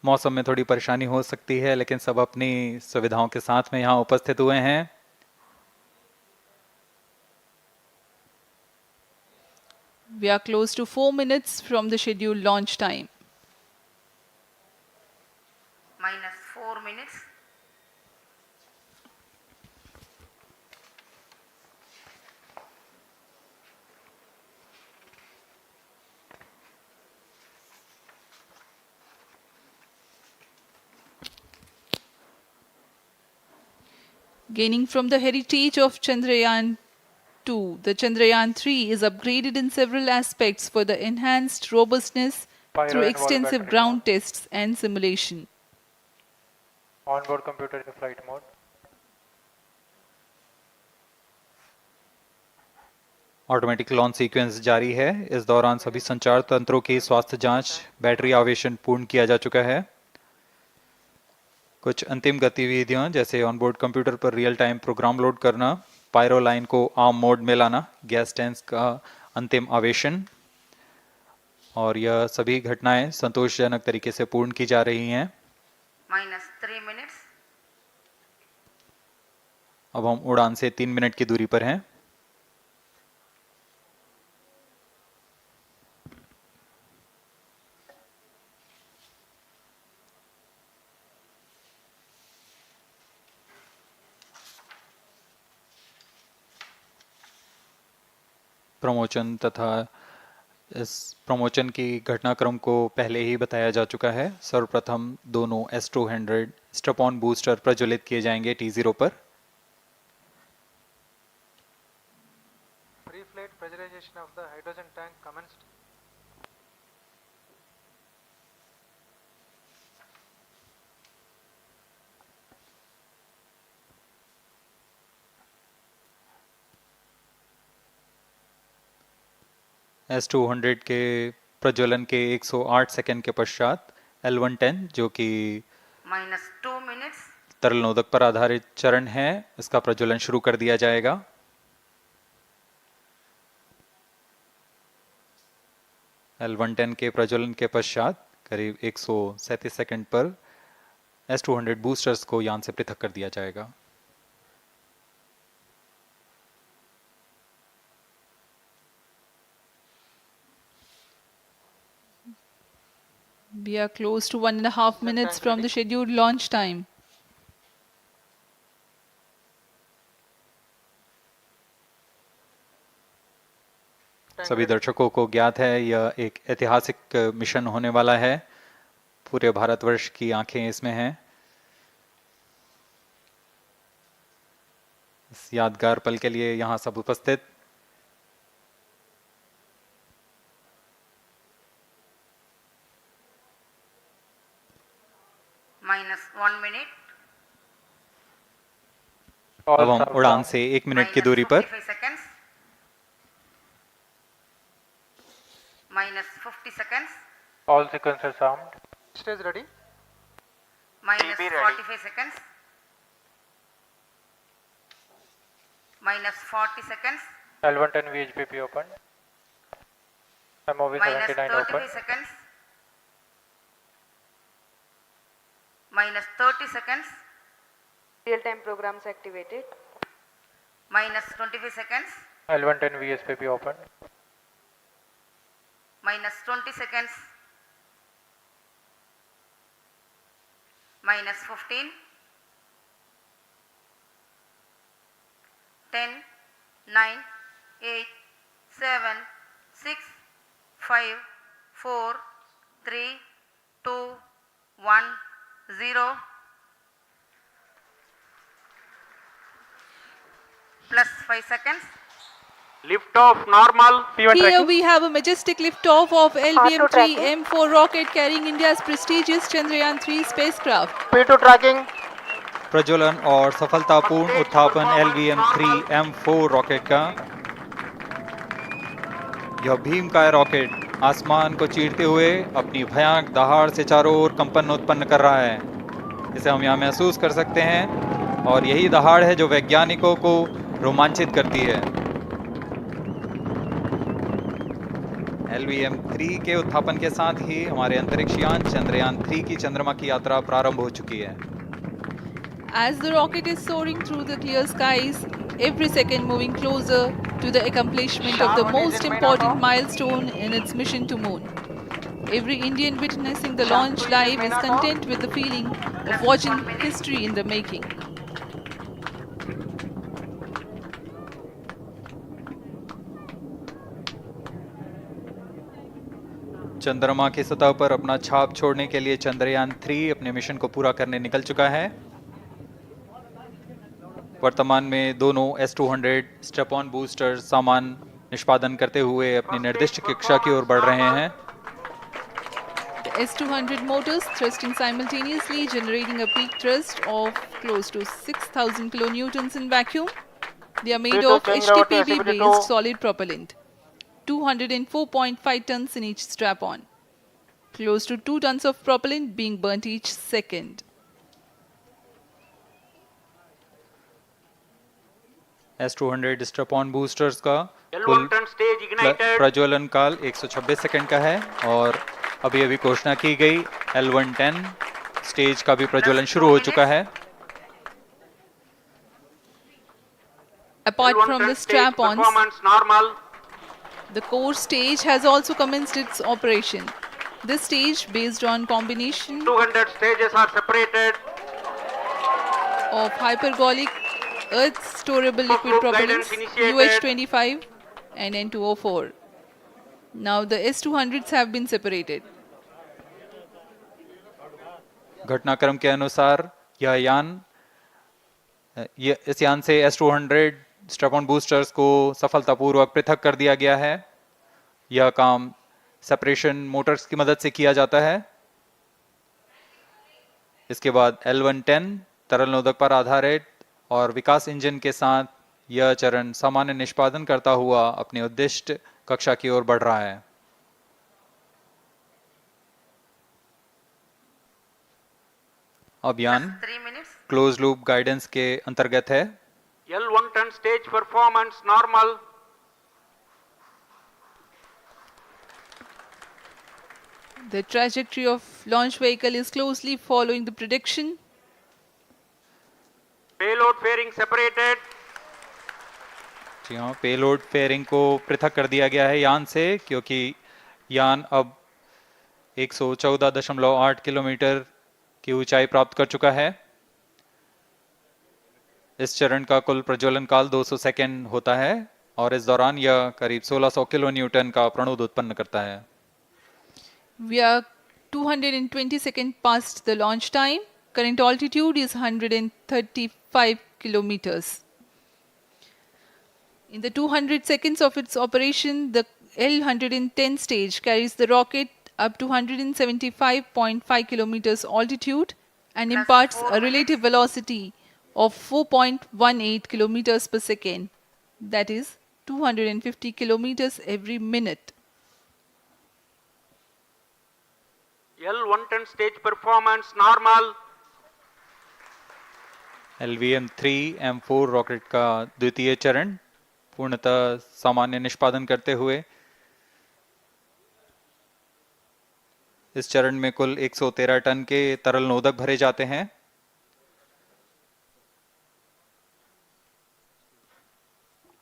मौसम में थोड़ी परेशानी हो सकती है, लेकिन सब अपनी सुविधाओं के साथ में यहाँ उपस्थित हुए हैं। We are close to 4 minutes from the scheduled launch time. -4 minutes. Gaining from the heritage of Chandrayaan-2, the Chandrayaan-3 is upgraded in several aspects for the enhanced robustness through extensive ground tests and simulation. Onboard computer in flight mode. Automatic launch sequence जारी है। इस दौरान सभी संचार तंत्रों की स्वास्थ्य जांच, बैटरी आवेशन पूर्ण किया जा चुका है। कुछ अंतिम गतिविधियां जैसे ऑनबोर्ड कंप्यूटर पर रियल टाइम प्रोग्राम लोड करना, पायरो लाइन को आर्म मोड में लाना, गैस टैंक्स का अंतिम आवेशन, और यह सभी घटनाएं संतोषजनक तरीके से पूर्ण की जा रही हैं। -3 minutes. अब हम उड़ान से 3 मिनट की दूरी पर हैं। प्रमोशन तथा इस प्रमोशन की घटनाक्रम को पहले ही बताया जा चुका है। सर्वप्रथम दोनों S200 स्ट्रप-ऑन बूस्टर प्रज्वलित किए जाएंगे T0 पर। Pre-flight pressurization of the hydrogen tank commenced. S200 के प्रज्वलन के 108 सेकंड के पश्चात L110 जो कि -2 minutes. तरल नोदक पर आधारित चरण है, इसका प्रज्वलन शुरू कर दिया जाएगा। L110 के प्रज्वलन के पश्चात करीब 137 सेकंड पर S200 बूस्टर्स को यान से पृथक कर दिया जाएगा। We are close to 1.5 minutes from the scheduled launch time. सभी दर्शकों को ज्ञात है यह एक ऐतिहासिक मिशन होने वाला है। पूरे भारतवर्ष की आंखें इसमें हैं। इस यादगार पल के लिए यहाँ सब उपस्थित। -1 minute. अब हम उड़ान से 1 मिनट की दूरी पर -55 seconds. -50 seconds. All sequences armed. Stage ready. -45 seconds. -40 seconds. L110 VHPP open. MOV 79 open. -35 seconds. -30 seconds. Real-time programs activated. -25 seconds. L110 VSPP open. -20 seconds. -15. 10, 9, 8, 7, 6, 5, 4, 3, 2, 1, 0. Plus 5 seconds. Lift off normal. P1 Here tracking. we have a majestic liftoff of LVM3-M4 rocket carrying India's prestigious Chandrayaan-3 spacecraft. P2 tracking. प्रज्वलन और सफलतापूर्ण उत्थापन LVM3-M4 rocket का। यह भीमकाय rocket आसमान को चीरते हुए अपनी भयानक दहाड़ से चारों ओर कंपन उत्पन्न कर रहा है। इसे हम यहाँ महसूस कर सकते हैं और यही दहाड़ है जो वैज्ञानिकों को रोमांचित करती है। LVM3 के उत्थापन के साथ ही हमारे अंतरिक्ष यान चंद्रयान-3 की चंद्रमा की यात्रा प्रारंभ हो चुकी है। As the rocket is soaring through the clear skies, every second moving closer to the accomplishment of the most important milestone in its mission to moon. Every Indian witnessing the launch live is content with the feeling of watching history in the making. चंद्रमा की सतह पर अपना छाप छोड़ने के लिए चंद्रयान-3 अपने मिशन को पूरा करने निकल चुका है। वर्तमान में दोनों S200 स्टेप ऑन बूस्टर सामान निष्पादन करते हुए अपनी निर्दिष्ट कक्षा की ओर बढ़ रहे हैं। The S200 motors thrusting simultaneously, generating a peak thrust of close to 6,000 kilonewtons in vacuum. They are made of HTPB-based solid propellant. 204.5 tons in each strap-on. Close to 2 tons of propellant being burnt each second. S200 strap-on boosters का कुल प्रज्वलन काल 126 second का है और अभी अभी घोषणा की गई L110 स्टेज का भी प्रज्वलन शुरू हो चुका है। Apart from the strap-ons, the core stage has also commenced its operation. This stage, based on combination 200 stages are separated. of hypergolic earth storable liquid propellants UH25 and N2O4. Now the S200s have been separated. घटनाक्रम के अनुसार इस यान से S200 strap-on boosters को सफलतापूर्वक पृथक कर दिया गया है। यह काम सेपरेशन मोटर्स की मदद से किया जाता है। इसके बाद L110 तरल नोदक पर आधारित और विकास इंजन के साथ यह चरण सामान्य निष्पादन करता हुआ अपनी उद्दिष्ट कक्षा की ओर बढ़ रहा है। अभियान क्लोज लूप गाइडेंस के अंतर्गत है। L110 stage performance normal. The trajectory of launch vehicle is closely following the prediction. Payload fairing separated. जी हाँ, पेलोड फेयरिंग को पृथक कर दिया गया है यान से, क्योंकि यान अब 114.8 किलोमीटर की ऊंचाई प्राप्त कर चुका है। इस चरण का कुल प्रज्वलन काल 200 सेकेंड होता है और इस दौरान यह करीब 1600 किलो न्यूटन का प्रणुद उत्पन्न करता है। We are 220 seconds past the launch time. Current altitude is 135 kilometers. In the 200 seconds of its operation, the L110 stage carries the rocket up to 175.5 kilometers altitude and imparts a relative velocity of 4.18 kilometers per second, that is 250 kilometers every minute. L110 stage performance normal. LVM3-M4 rocket का द्वितीय चरण पूर्णतः सामान्य निष्पादन करते हुए इस चरण में कुल 113 टन के तरल नोदक भरे जाते हैं।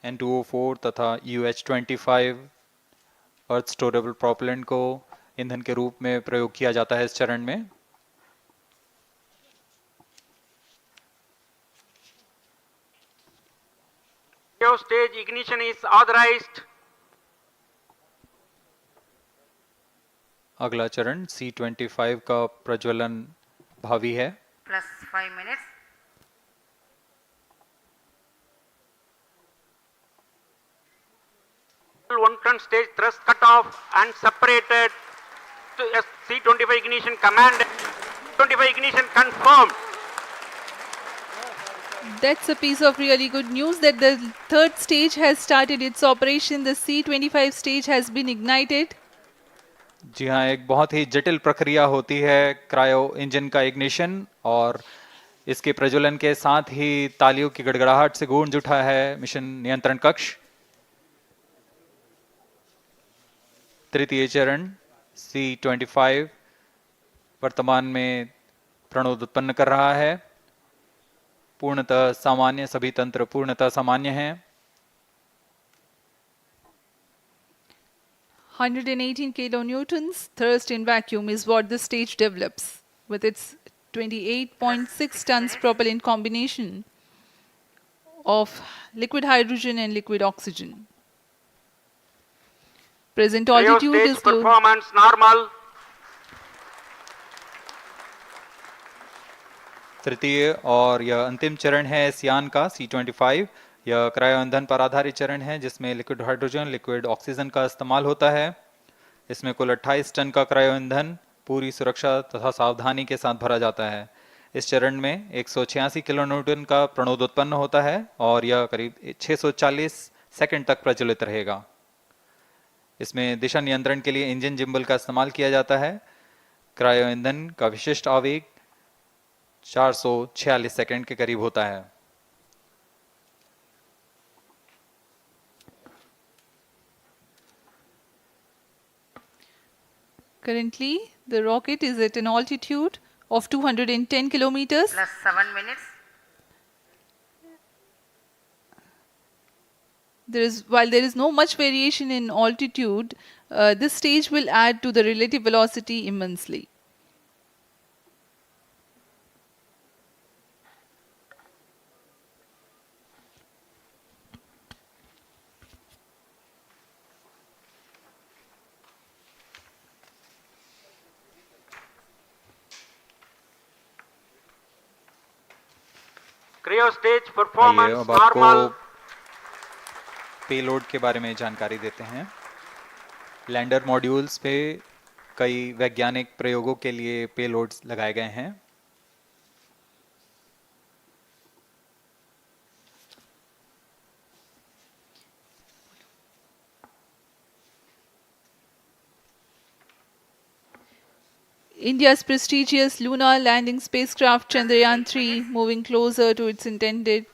N2O4 तथा UH25 अर्थ स्टोरेबल प्रोपेलेंट को ईंधन के रूप में प्रयोग किया जाता है इस चरण में। Stage ignition is authorized. अगला चरण C25 का प्रज्वलन भावी है। plus 5 minutes. One ton stage thrust cut off and separated to C25 ignition command. 25 ignition confirmed. That's a piece of really good news that the third stage has started its operation. The C25 stage has been ignited. जी हाँ, एक बहुत ही जटिल प्रक्रिया होती है cryo engine का ignition, और इसके प्रज्वलन के साथ ही तालियों की गड़गड़ाहट से गूंज उठा है मिशन नियंत्रण कक्ष। तृतीय चरण C25 वर्तमान में प्रणोद उत्पन्न कर रहा है। पूर्णतः सामान्य, सभी तंत्र पूर्णतः सामान्य हैं। 118 kilonewtons thrust in vacuum is what the stage develops with its 28.6 tons propellant combination of liquid hydrogen and liquid oxygen. Present altitude Stage is low. performance normal. तृतीय और यह अंतिम चरण है इस यान का C25। यह क्रायो ईंधन पर आधारित चरण है जिसमें लिक्विड हाइड्रोजन, लिक्विड ऑक्सीजन का इस्तेमाल होता है। इसमें कुल 28 टन का क्रायो ईंधन पूरी सुरक्षा तथा सावधानी के साथ भरा जाता है। इस चरण में 186 किलोन्यूटन का प्रणोद उत्पन्न होता है और यह करीब 640 सेकंड तक प्रज्वलित रहेगा। इसमें दिशा नियंत्रण के लिए इंजन जिम्बल का इस्तेमाल किया जाता है। क्रायो ईंधन का विशिष्ट आवेग 446 सेकंड के करीब होता है। Currently, the rocket is at an altitude of 210 kilometers. Plus 7 minutes. While there is no much variation in altitude, this stage will add to the relative velocity immensely. Cryo stage आइए performance अब आपको normal. Payload के बारे में जानकारी देते हैं। Lander modules पे कई वैज्ञानिक प्रयोगों के लिए पेलोड्स लगाए गए हैं। India's prestigious lunar landing spacecraft Chandrayaan-3 moving closer to its intended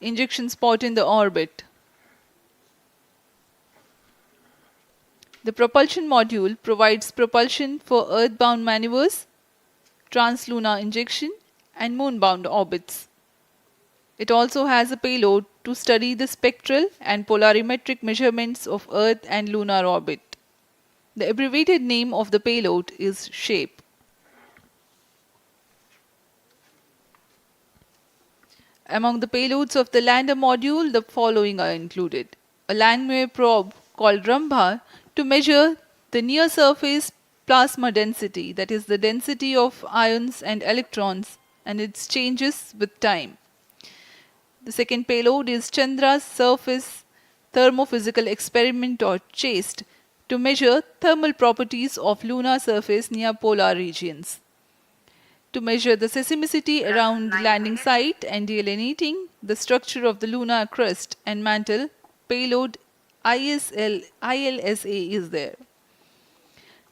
injection spot in the orbit. The propulsion module provides propulsion for earthbound maneuvers, translunar injection, and moonbound orbits. It also has a payload to study the spectral and polarimetric measurements of Earth and lunar orbit. The abbreviated name of the payload is SHAPE. Among the payloads of the lander module, the following are included. A Langmuir probe called Rambha to measure the near-surface plasma density, that is the density of ions and electrons, and its changes with time. The second payload is Chandra's Surface Thermophysical Experiment, or CHAST, to measure thermal properties of lunar surface near polar regions. To measure the seismicity around the landing site and delineating the structure of the lunar crust and mantle, payload ILSA is there.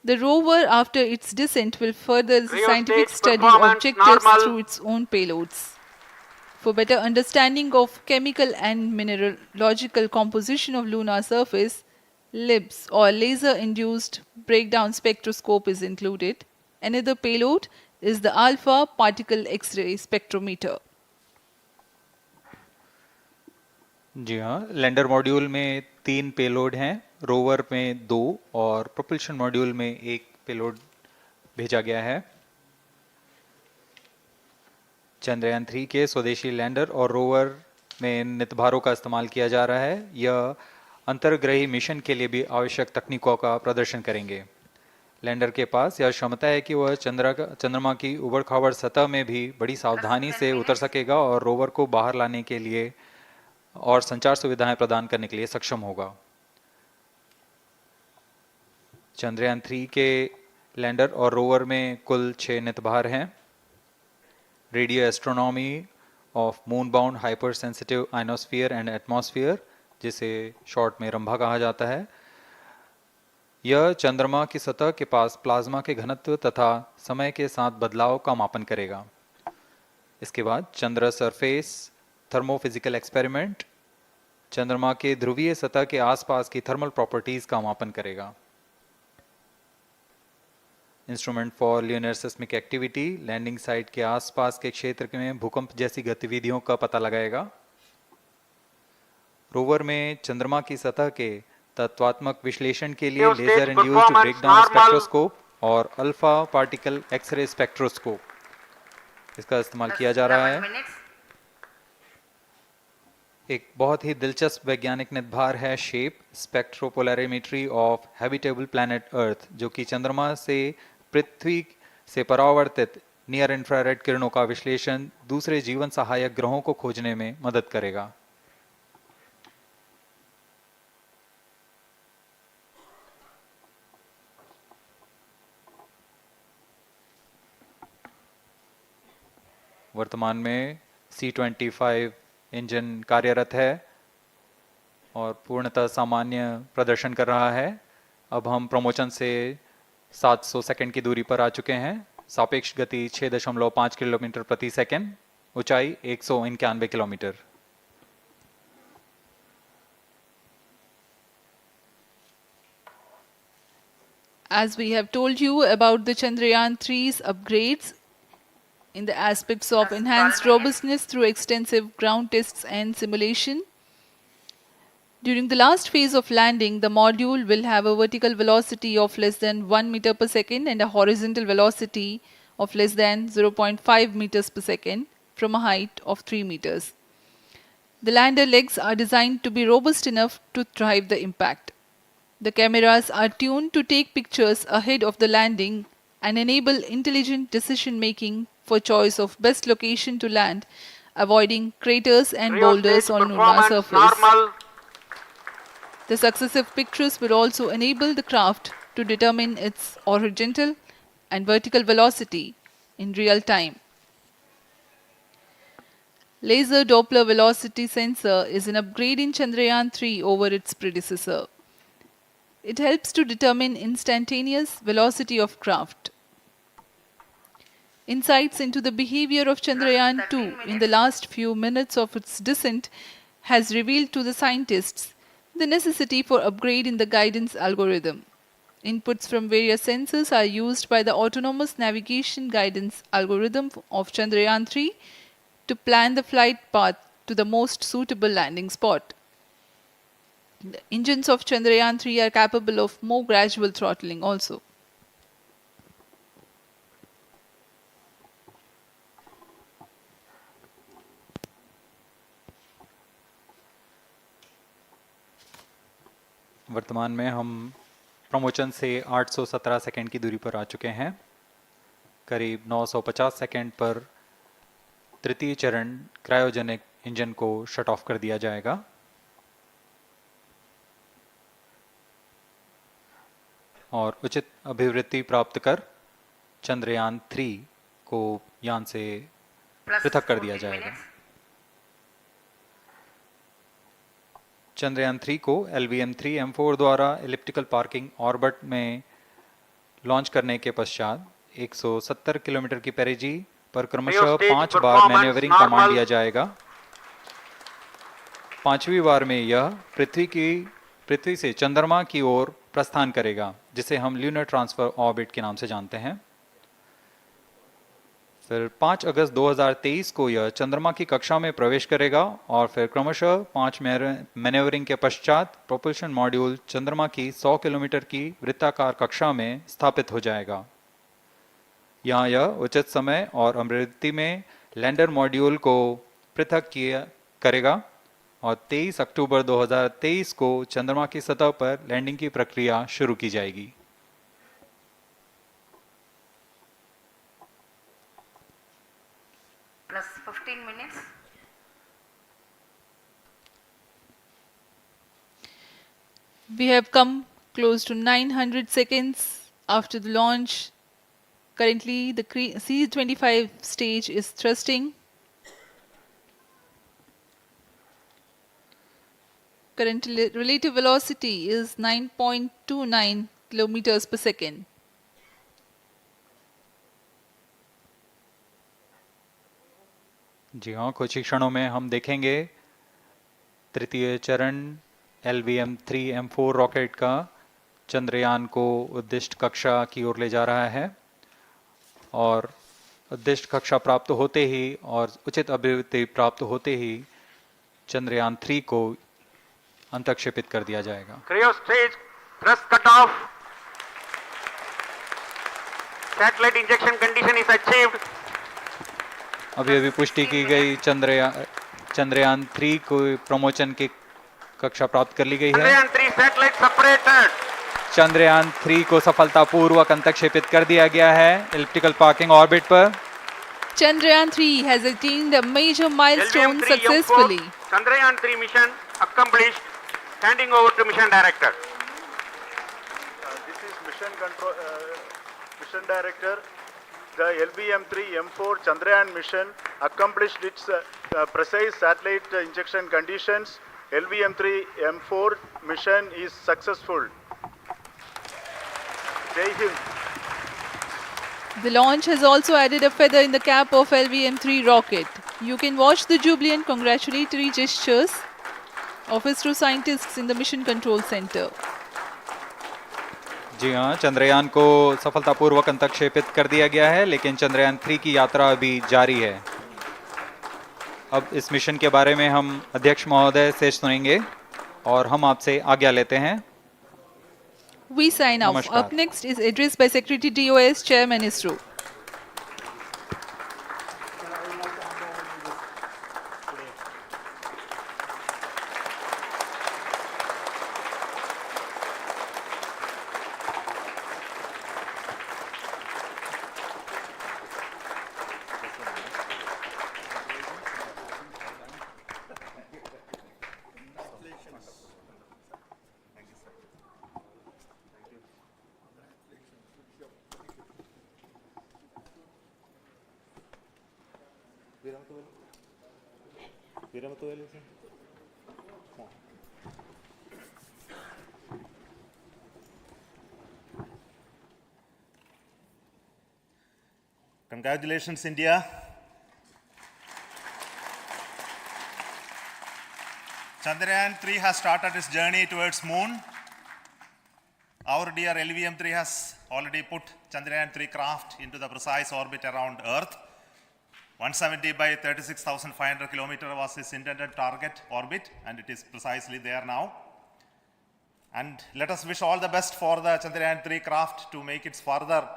The rover, after its descent, will further the scientific study objectives through its own payloads. For better understanding of chemical and mineralogical composition of lunar surface, LIBS, or laser-induced breakdown spectroscope, is included. Another payload is the alpha particle X-ray spectrometer. जी हाँ, lander module में 3 payload हैं, rover में 2 और propulsion module में 1 payload भेजा गया है। चंद्रयान 3 के स्वदेशी लैंडर और रोवर में नितभारों का इस्तेमाल किया जा रहा है। यह अंतर्ग्रही मिशन के लिए भी आवश्यक तकनीकों का प्रदर्शन करेंगे। लैंडर के पास यह क्षमता है कि वह चंद्रमा की उबड़-खाबड़ सतह में भी बड़ी सावधानी से उतर सकेगा और रोवर को बाहर लाने के लिए और संचार सुविधाएं प्रदान करने के लिए सक्षम होगा। चंद्रयान 3 के लैंडर और रोवर में कुल 6 नितभार हैं। Radio astronomy of moon bound hyper sensitive ionosphere and atmosphere, जिसे शॉर्ट में रंभा कहा जाता है, यह चंद्रमा की सतह के पास प्लाज्मा के घनत्व तथा समय के साथ बदलाव का मापन करेगा। इसके बाद चंद्र सरफेस थर्मोफिजिकल एक्सपेरिमेंट चंद्रमा के ध्रुवीय सतह के आसपास की थर्मल प्रॉपर्टीज का मापन करेगा। Instrument for lunar seismic activity landing site के आसपास के क्षेत्र में भूकंप जैसी गतिविधियों का पता लगाएगा। रोवर में चंद्रमा की सतह के तत्वात्मक विश्लेषण के लिए लेजर इंड्यूस्ड ब्रेकडाउन स्पेक्ट्रोस्कोप और अल्फा पार्टिकल एक्सरे स्पेक्ट्रोस्कोप इसका इस्तेमाल किया जा रहा है। एक बहुत ही दिलचस्प वैज्ञानिक नितभार है shape स्पेक्ट्रोपोलैरिमेट्री of habitable planet earth, जो कि चंद्रमा से पृथ्वी से परावर्तित नियर इंफ्रारेड किरणों का विश्लेषण दूसरे जीवन सहायक ग्रहों को खोजने में मदद करेगा। वर्तमान में C-25 इंजन कार्यरत है और पूर्णतः सामान्य प्रदर्शन कर रहा है। अब हम प्रमोशन से 700 सेकंड की दूरी पर आ चुके हैं। सापेक्ष गति 6.5 किलोमीटर प्रति सेकंड, ऊंचाई 191 kilometre. As we have told you about the Chandrayaan-3's upgrades in the aspects of enhanced robustness through extensive ground tests and simulation, during the last phase of landing, the module will have a vertical velocity of less than 1 meter per second and a horizontal velocity of less than 0.5 meters per second from a height of 3 meters. The lander legs are designed to be robust enough to thrive the impact. The cameras are tuned to take pictures ahead of the landing and enable intelligent decision making for choice of best location to land, avoiding craters and boulders on lunar surface. Normal. The successive pictures will also enable the craft to determine its horizontal and vertical velocity in real time. Laser Doppler velocity sensor is an upgrade in Chandrayaan-3 over its predecessor. It helps to determine instantaneous velocity of craft. Insights into the behavior of Chandrayaan-2 in the last few minutes of its descent has revealed to the scientists the necessity for upgrade in the guidance algorithm. Inputs from various sensors are used by the autonomous navigation guidance algorithm of Chandrayaan-3 to plan the flight path to the most suitable landing spot. The engines of Chandrayaan-3 are capable of more gradual throttling also. वर्तमान में हम promotion से 817 second की दूरी पर आ चुके हैं। करीब 950 सेकंड पर तृतीय चरण क्रायोजेनिक इंजन को शट ऑफ कर दिया जाएगा। और उचित अभिवृद्धि प्राप्त कर चंद्रयान 3 को यान से पृथक कर दिया जाएगा। चंद्रयान 3 को LVM3-M4 द्वारा एलिप्टिकल पार्किंग ऑर्बिट में लॉन्च करने के पश्चात 170 किलोमीटर की पेरिजी पर क्रमशः 5 बार मैन्यूवरिंग कमांड दिया जाएगा। 5वीं बार में यह पृथ्वी से चंद्रमा की ओर प्रस्थान करेगा, जिसे हम ल्यूनर ट्रांसफर ऑर्बिट के नाम से जानते हैं। फिर 5 अगस्त 2023 को यह चंद्रमा की कक्षा में प्रवेश करेगा और फिर क्रमशः 5 मैन्यूवरिंग के पश्चात प्रोपल्शन मॉड्यूल चंद्रमा की 100 किलोमीटर की वृत्ताकार कक्षा में स्थापित हो जाएगा। यहाँ यह उचित समय और अभिवृद्धि में लैंडर मॉड्यूल को पृथक करेगा और 23 अक्टूबर 2023 को चंद्रमा की सतह पर लैंडिंग की प्रक्रिया शुरू की जाएगी। Plus 15 minutes. We have come close to 900 seconds after the launch. Currently, the C-25 stage is thrusting. Current relative velocity is 9.29 kilometers per second. जी हाँ, कुछ ही क्षणों में हम देखेंगे तृतीय चरण LVM3-M4 रॉकेट का चंद्रयान को उद्दिष्ट कक्षा की ओर ले जा रहा है और उद्दिष्ट कक्षा प्राप्त होते ही और उचित अभिवृद्धि प्राप्त होते ही चंद्रयान 3 को अंतक्षेपित कर दिया जाएगा। Cryo stage thrust cutoff. Satellite injection condition is achieved. अभी पुष्टि की गई चंद्रयान 3 को प्रमोशन की कक्षा प्राप्त कर ली गई है। Chandrayaan 3 satellite separated. चंद्रयान 3 को सफलतापूर्वक अंतक्षेपित कर दिया गया है एलिप्टिकल पार्किंग ऑर्बिट पर। Chandrayaan 3 has attained a major milestone successfully. Chandrayaan 3 mission accomplished. Handing over to mission director. This is mission control, mission director. The LVM3-M4 Chandrayaan mission accomplished its precise satellite injection conditions. LVM3-M4 mission is successful. Jai Hind. The launch has also added a feather in the cap of LVM3 rocket. You can watch the jubilant congratulatory gestures of ISRO scientists in the Mission Control Center. जी हाँ, चंद्रयान को सफलतापूर्वक अंतक्षेपित कर दिया गया है, लेकिन चंद्रयान 3 की यात्रा अभी जारी है। अब इस मिशन के बारे में हम अध्यक्ष महोदय से सुनेंगे और हम आपसे आज्ञा लेते हैं। We sign off. नमस्कार। Up next is address by Secretary DOS, Chairman ISRO. Congratulations, India. Chandrayaan 3 has started its journey towards moon. Our dear LVM3 has already put Chandrayaan 3 craft into the precise orbit around Earth. 170 by 36,500 kilometers was its intended target orbit, and it is precisely there now. And let us wish all the best for the Chandrayaan 3 craft to make its further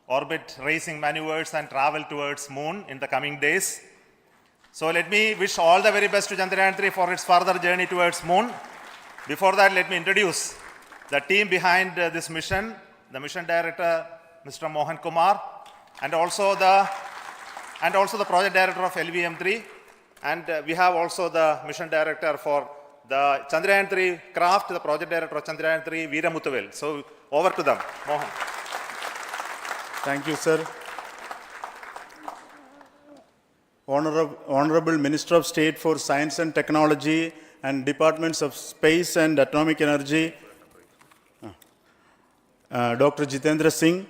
orbit racing maneuvers and travel towards moon in the coming days. So let me wish all the very best to Chandrayaan 3 for its further journey towards moon. Before that, let me introduce the team behind this mission, the mission director, Mr. Mohan Kumar, and also the project director of LVM3, and we have also the mission director for the Chandrayaan 3 craft, the project director of Chandrayaan 3, Veera Muthuvel. So over to them, Mohan. Thank you, sir. Honorable Minister of State for Science and Technology and Departments of Space and Atomic Energy, Dr. Jitendra Singh,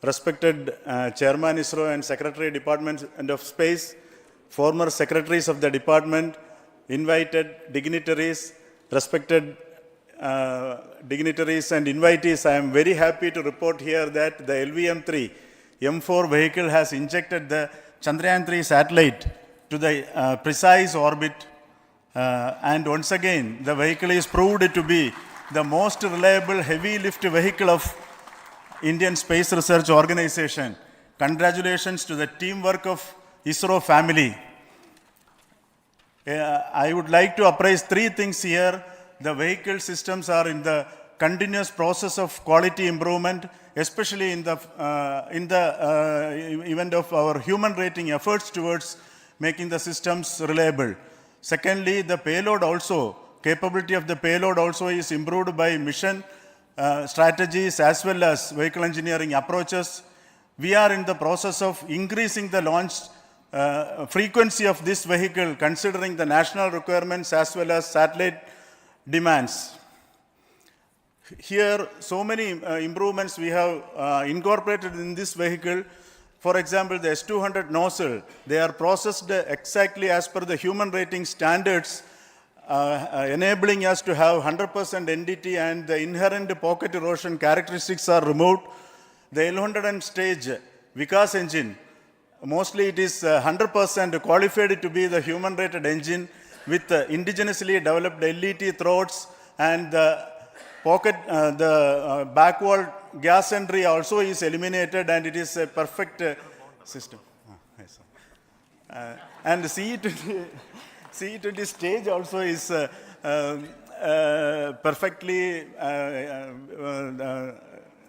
respected Chairman ISRO and Secretary Department of Space, former secretaries of the department, invited dignitaries, respected dignitaries and invitees, I am very happy to report here that the LVM3-M4 vehicle has injected the Chandrayaan 3 satellite to the precise orbit, and once again the vehicle is proved to be the most reliable heavy lift vehicle of Indian Space Research Organization. Congratulations to the teamwork of ISRO family. I would like to appraise three things here. The vehicle systems are in the continuous process of quality improvement, especially in the event of our human rating efforts towards making the systems reliable. Secondly, the payload also, capability of the payload also is improved by mission strategies as well as vehicle engineering approaches. We are in the process of increasing the launch frequency of this vehicle considering the national requirements as well as satellite demands. Here, so many improvements we have incorporated in this vehicle. For example, the S200 nozzle, they are processed exactly as per the human rating standards, enabling us to have 100% NDT, and the inherent pocket erosion characteristics are removed. The L100 stage Vikas engine, mostly it is 100% qualified to be the human rated engine with indigenously developed LET throats, and the pocket, the back wall gas entry also is eliminated, and it is a perfect system. And the CE20 stage also is perfectly,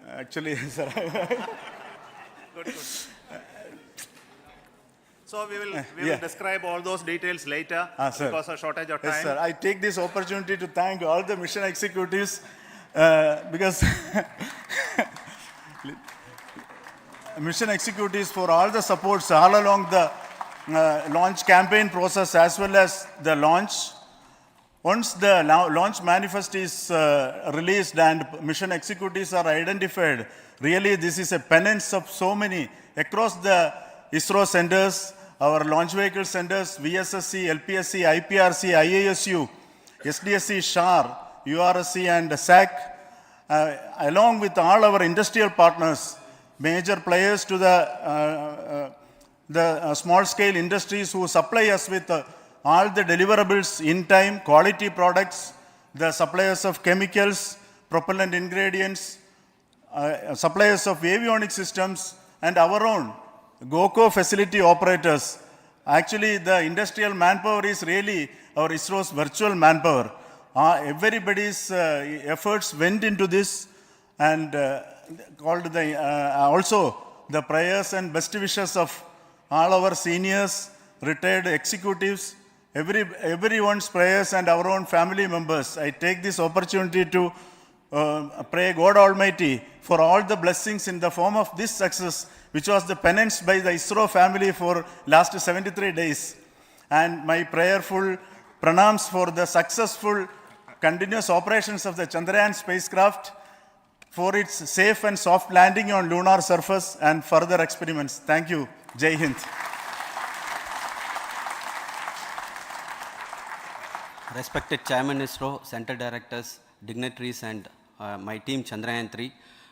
actually, sir. Good. So we will describe all those details later because of shortage of time. Yes, sir. I take this opportunity to thank all the mission executives because mission executives for all the supports all along the launch campaign process as well as the launch. Once the launch manifest is released and mission executives are identified, really this is a penance of so many across the ISRO centers, our launch vehicle centers, VSSC, LPSC, IPRC, IASU, SDSC SHAR, URSC and SAC, along with all our industrial partners, major players to the small-scale industries who supply us with all the deliverables in time, quality products, the suppliers of chemicals, propellant ingredients, suppliers of avionics systems, and our own GOCO facility operators. Actually, the industrial manpower is really our ISRO's virtual manpower. Everybody's efforts went into this, and also the prayers and best wishes of all our seniors, retired executives, everyone's prayers and our own family members. I take this opportunity to pray God Almighty for all the blessings in the form of this success, which was the penance by the ISRO family for last 73 days. And my prayerful pranams for the successful continuous operations of the Chandrayaan spacecraft, for its safe and soft landing on lunar surface and further experiments. Thank you. Jai Hind. Respected Chairman ISRO, Center Directors, dignitaries and my team Chandrayaan-3,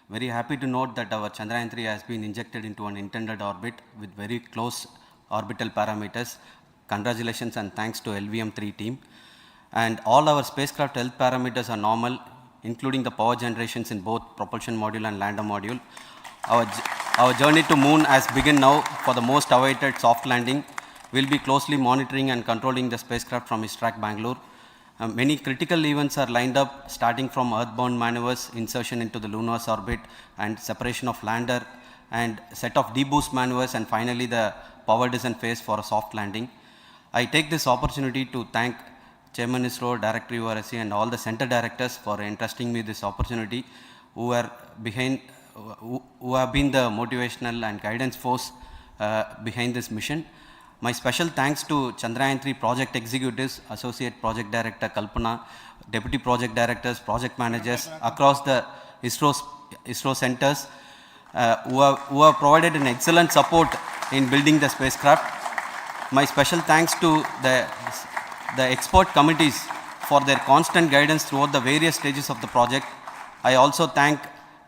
very happy to note that our Chandrayaan-3 has been injected into an intended orbit with very close orbital parameters. Congratulations and thanks to LVM3 team. And all our spacecraft health parameters are normal, including the power generations in both propulsion module and lander module. Our journey to moon has begun now for the most awaited soft landing. We'll be closely monitoring and controlling the spacecraft from ISTRAC Bangalore. Many critical events are lined up, starting from earthbound maneuvers, insertion into the lunar orbit, and separation of lander, and set of deboost maneuvers, and finally the power descent phase for a soft landing. I take this opportunity to thank Chairman ISRO, Director URSC, and all the center directors for entrusting me this opportunity, who have been the motivational and guidance force behind this mission. My special thanks to Chandrayaan-3 project executives, Associate Project Director Kalpana, Deputy Project Directors, Project Managers across the ISRO centers who have provided an excellent support in building the spacecraft. My special thanks to the expert committees for their constant guidance throughout the various stages of the project. I also thank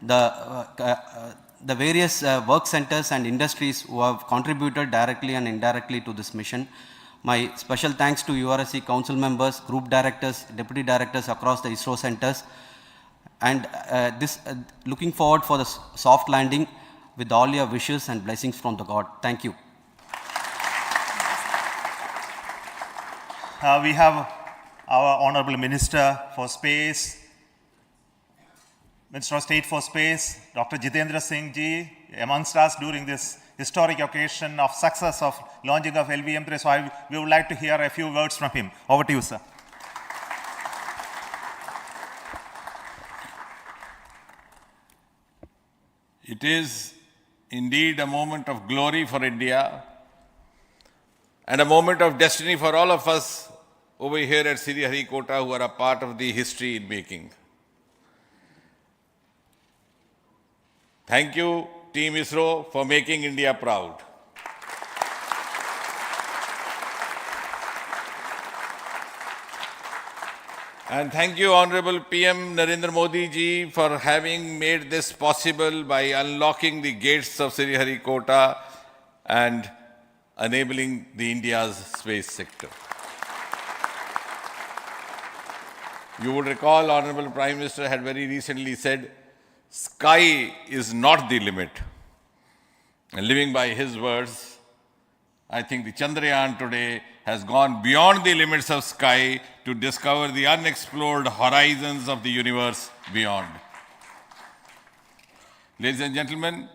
the various work centers and industries who have contributed directly and indirectly to this mission. My special thanks to URSC council members, group directors, deputy directors across the ISRO centers, and looking forward for the soft landing with all your wishes and blessings from the God. Thank you. we have our Honorable Minister for Space, Minister of State for Space, Dr. Jitendra Singh ji, amongst us during this historic occasion of success of launching of LVM3. So we would like to hear a few words from him. Over to you, sir. It is indeed a moment of glory for India and a moment of destiny for all of us over here at Sriharikota who are a part of the history in making. Thank you, Team ISRO, for making India proud. And thank you, Honorable PM Narendra Modi ji, for having made this possible by unlocking the gates of Sriharikota and enabling the India's space sector. You would recall, Honorable Prime Minister had very recently said, sky is not the limit. And living by his words, I think the Chandrayaan today has gone beyond the limits of sky to discover the unexplored horizons of the universe beyond. Ladies and gentlemen,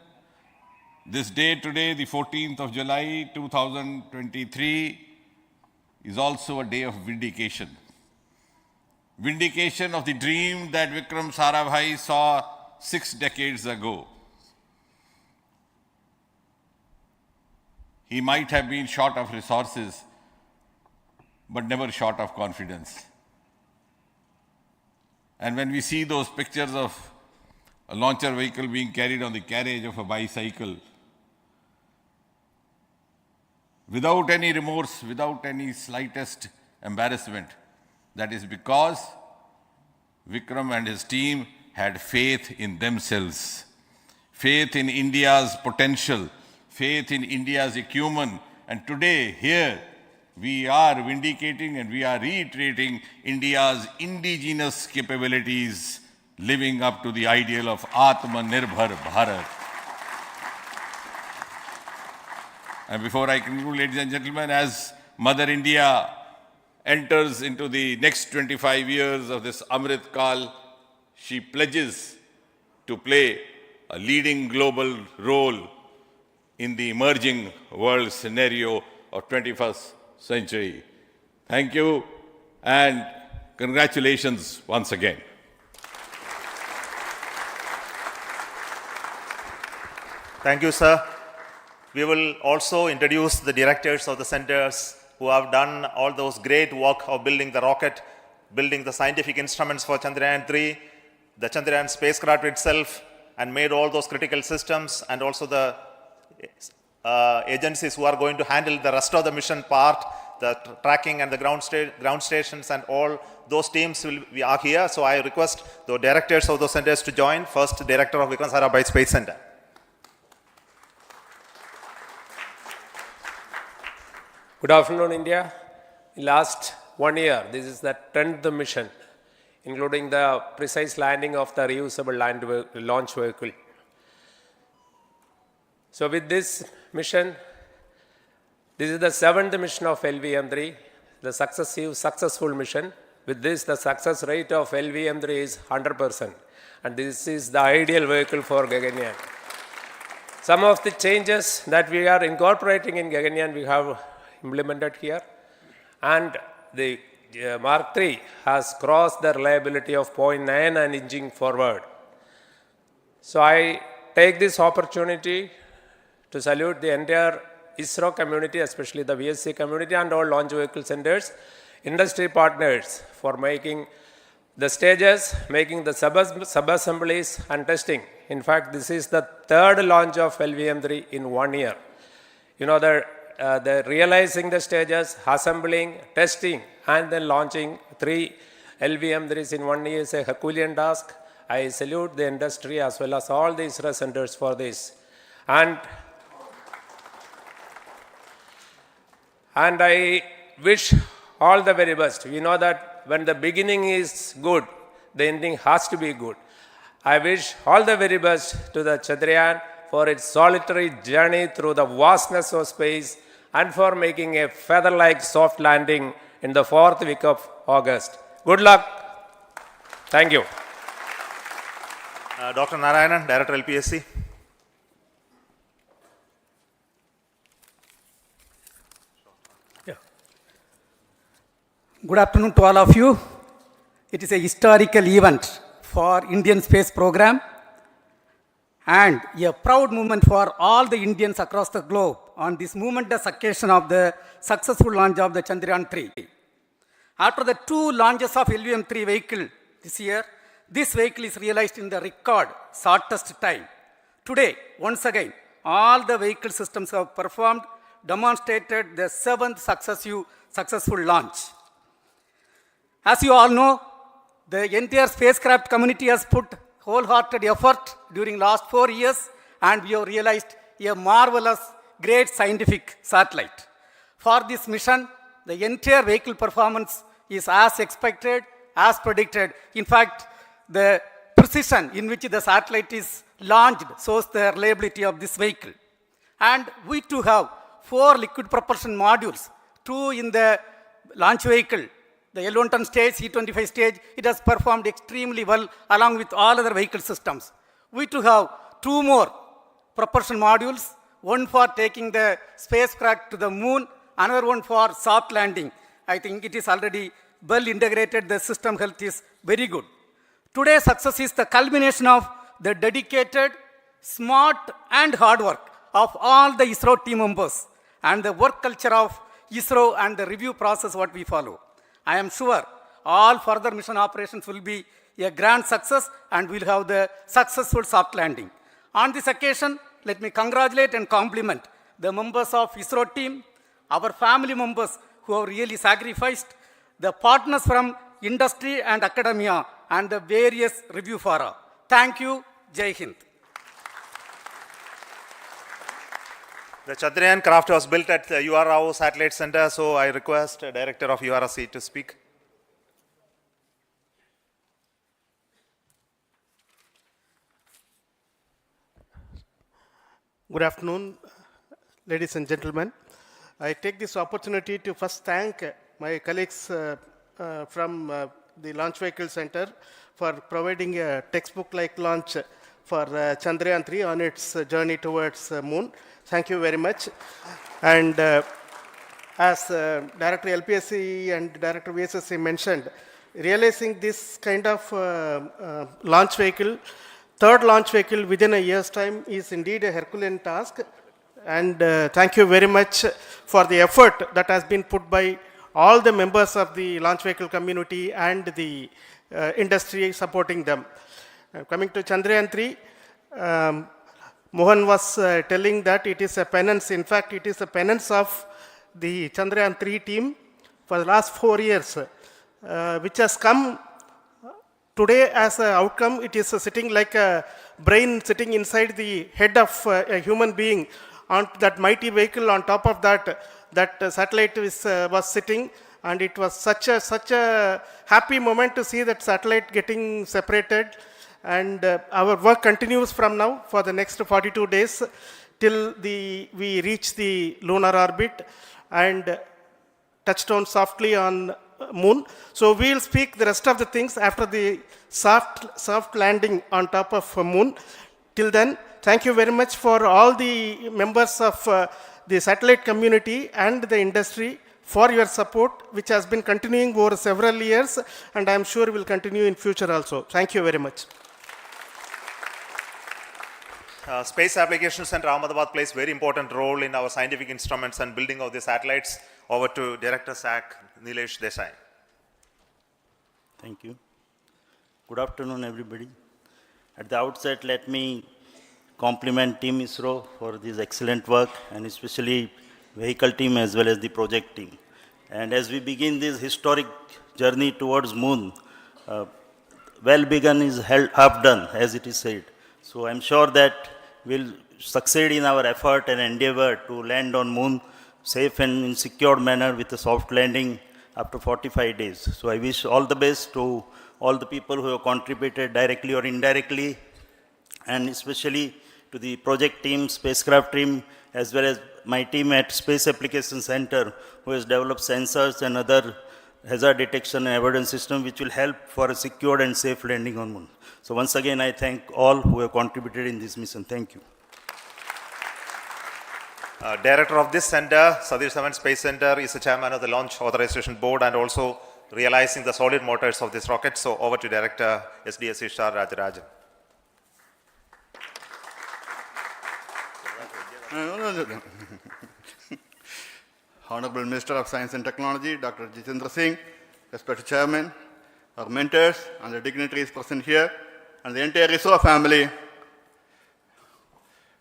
this day today, the 14th of July 2023, is also a day of vindication. Vindication of the dream that Vikram Sarabhai saw 6 decades ago. He might have been short of resources, but never short of confidence. And when we see those pictures of a launcher vehicle being carried on the carriage of a bicycle, without any remorse, without any slightest embarrassment, that is because Vikram and his team had faith in themselves, faith in India's potential, faith in India's acumen. And today, here, we are vindicating and we are reiterating India's indigenous capabilities, living up to the ideal of Atmanirbhar Bharat. And before I conclude, ladies and gentlemen, as Mother India enters into the next 25 years of this Amrit Kal, she pledges to play a leading global role in the emerging world scenario of 21st century. Thank you and congratulations once again. Thank you, sir. We will also introduce the directors of the centers who have done all those great work of building the rocket, building the scientific instruments for Chandrayaan-3, the Chandrayaan spacecraft itself, and made all those critical systems, and also the agencies who are going to handle the rest of the mission part, the tracking and the ground stations, and all those teams are here. So I request the directors of those centers to join. First, Director of Vikram Sarabhai Space Center. Good afternoon, India. In last 1 year, this is the 10th mission, including the precise landing of the reusable launch vehicle. So with this mission, this is the 7th mission of LVM3, the successful mission. With this, the success rate of LVM3 is 100%. And this is the ideal vehicle for Gaganyaan. Some of the changes that we are incorporating in Gaganyaan, we have implemented here. And the Mark III has crossed the reliability of 0.9 and inching forward. So I take this opportunity to salute the entire ISRO community, especially the VSC community and all launch vehicle centers, industry partners for making the stages, making the sub-assemblies and testing. In fact, this is the 3rd launch of LVM3 in 1 year. You know, the realizing the stages, assembling, testing, and then launching 3 LVM3s in 1 year is a Herculean task. I salute the industry as well as all the ISRO centers for this. And I wish all the very best. We know that when the beginning is good, the ending has to be good. I wish all the very best to the Chandrayaan for its solitary journey through the vastness of space and for making a feather-like soft landing in the 4th week of August. Good luck. Thank you. Dr. Narayanan, Director LPSC. Good afternoon to all of you. It is a historical event for Indian space program and a proud moment for all the Indians across the globe on this momentous occasion of the successful launch of the Chandrayaan-3. After the 2 launches of LVM-3 vehicle this year, this vehicle is realized in the record shortest time. Today, once again, all the vehicle systems have performed, demonstrated the 7th successful launch. As you all know, the entire spacecraft community has put wholehearted effort during last 4 years, and we have realized a marvelous, great scientific satellite. For this mission, the entire vehicle performance is as expected, as predicted. In fact, the precision in which the satellite is launched shows the reliability of this vehicle. And we too have 4 liquid propulsion modules, 2 in the launch vehicle. The L110 stage, C25 stage, it has performed extremely well along with all other vehicle systems. We too have 2 more propulsion modules, one for taking the spacecraft to the moon, another one for soft landing. I think it is already well integrated, the system health is very good. Today's success is the culmination of the dedicated, smart and hard work of all the ISRO team members and the work culture of ISRO and the review process what we follow. I am sure all further mission operations will be a grand success and we'll have the successful soft landing. On this occasion, let me congratulate and compliment the members of ISRO team, our family members who have really sacrificed, the partners from industry and academia, and the various review fora. Thank you. Jai Hind. The Chandrayaan craft was built at the UR Rao Satellite Center, so I request the Director of URC to speak. Good afternoon, ladies and gentlemen. I take this opportunity to first thank my colleagues from the Launch Vehicle Center for providing a textbook-like launch for Chandrayaan-3 on its journey towards moon. Thank you very much. And as Director LPSC and Director VSSC mentioned, realizing this kind of launch vehicle, 3rd launch vehicle within a year's time is indeed a Herculean task. And thank you very much for the effort that has been put by all the members of the launch vehicle community and the industry supporting them. Coming to Chandrayaan-3, Mohan was telling that it is a penance. In fact, it is a penance of the Chandrayaan-3 team for the last 4 years, which has come today as an outcome. It is sitting like a brain sitting inside the head of a human being on that mighty vehicle. On top of that, that satellite was sitting, and it was such a happy moment to see that satellite getting separated. And our work continues from now for the next 42 days till we reach the lunar orbit and touchdown softly on moon. So we'll speak the rest of the things after the soft landing on top of moon. Till then, thank you very much for all the members of the satellite community and the industry for your support, which has been continuing over several years, and I'm sure will continue in future also. Thank you very much. Space Applications Center Ahmedabad plays very important role in our scientific instruments and building of the satellites. Over to Director SAC, Nilesh Desai. Thank you. Good afternoon, everybody. At the outset, let me compliment Team ISRO for this excellent work, and especially vehicle team as well as the project team. And as we begin this historic journey towards moon, well begun is half done, as it is said. So I'm sure that we'll succeed in our effort and endeavor to land on moon safe and in secure manner with a soft landing after 45 days. So I wish all the best to all the people who have contributed directly or indirectly, and especially to the project team, spacecraft team, as well as my team at Space Application Center, who has developed sensors and other hazard detection and avoidance system which will help for a secured and safe landing on Moon. So once again, I thank all who have contributed in this mission. Thank you. Director of this center, Satish Dhawan Space Center, is the chairman of the Launch Authorization Board and also realizing the solid motors of this rocket. So over to Director SDSC SHAR Rajarajan. Honorable Minister of Science and Technology, Dr. Jitendra Singh, respected Chairman, our mentors and the dignitaries present here, and the entire ISRO family,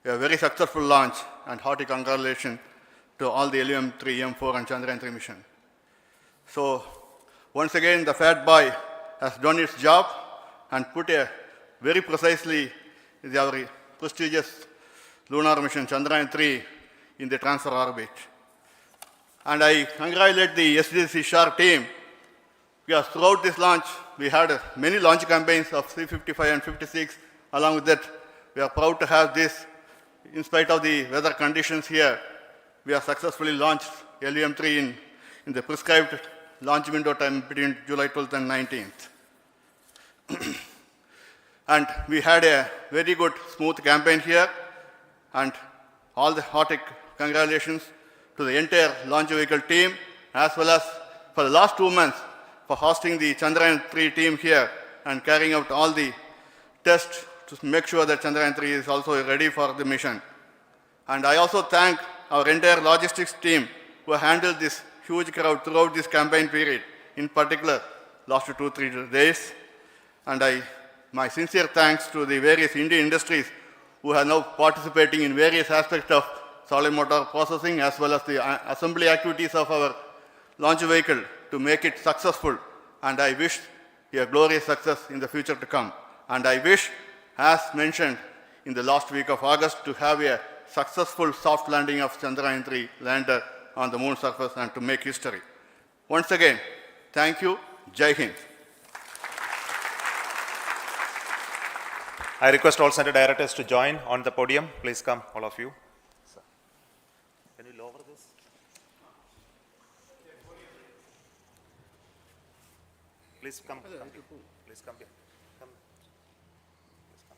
a very successful launch and hearty congratulations to all the LVM3-M4 and Chandrayaan-3 mission. So, once again, the Fat Boy has done its job and put a very precisely our prestigious lunar mission Chandrayaan-3 in the transfer orbit. And I congratulate the SDSC SHAR team because throughout this launch, we had many launch campaigns of C-55 and 56. Along with that, we are proud to have this. In spite of the weather conditions here, we have successfully launched LVM3 in the prescribed launch window time between July 12th and 19th. And we had a very good, smooth campaign here, and all the hearty congratulations to the entire launch vehicle team, as well as for the last 2 months for hosting the Chandrayaan-3 team here and carrying out all the tests to make sure that Chandrayaan-3 is also ready for the mission. And I also thank our entire logistics team who handled this huge crowd throughout this campaign period, in particular last 2-3 days. And my sincere thanks to the various Indian industries who are now participating in various aspects of solid motor processing as well as the assembly activities of our launch vehicle to make it successful. And I wish a glorious success in the future to come. And I wish, as mentioned in the last week of August, to have a successful soft landing of Chandrayaan-3 lander on the moon surface and to make history. Once again, thank you. Jai Hind. I request all center directors to join on the podium. Please come, all of you. Can you lower this? Please come. Please come here. Come. Please come.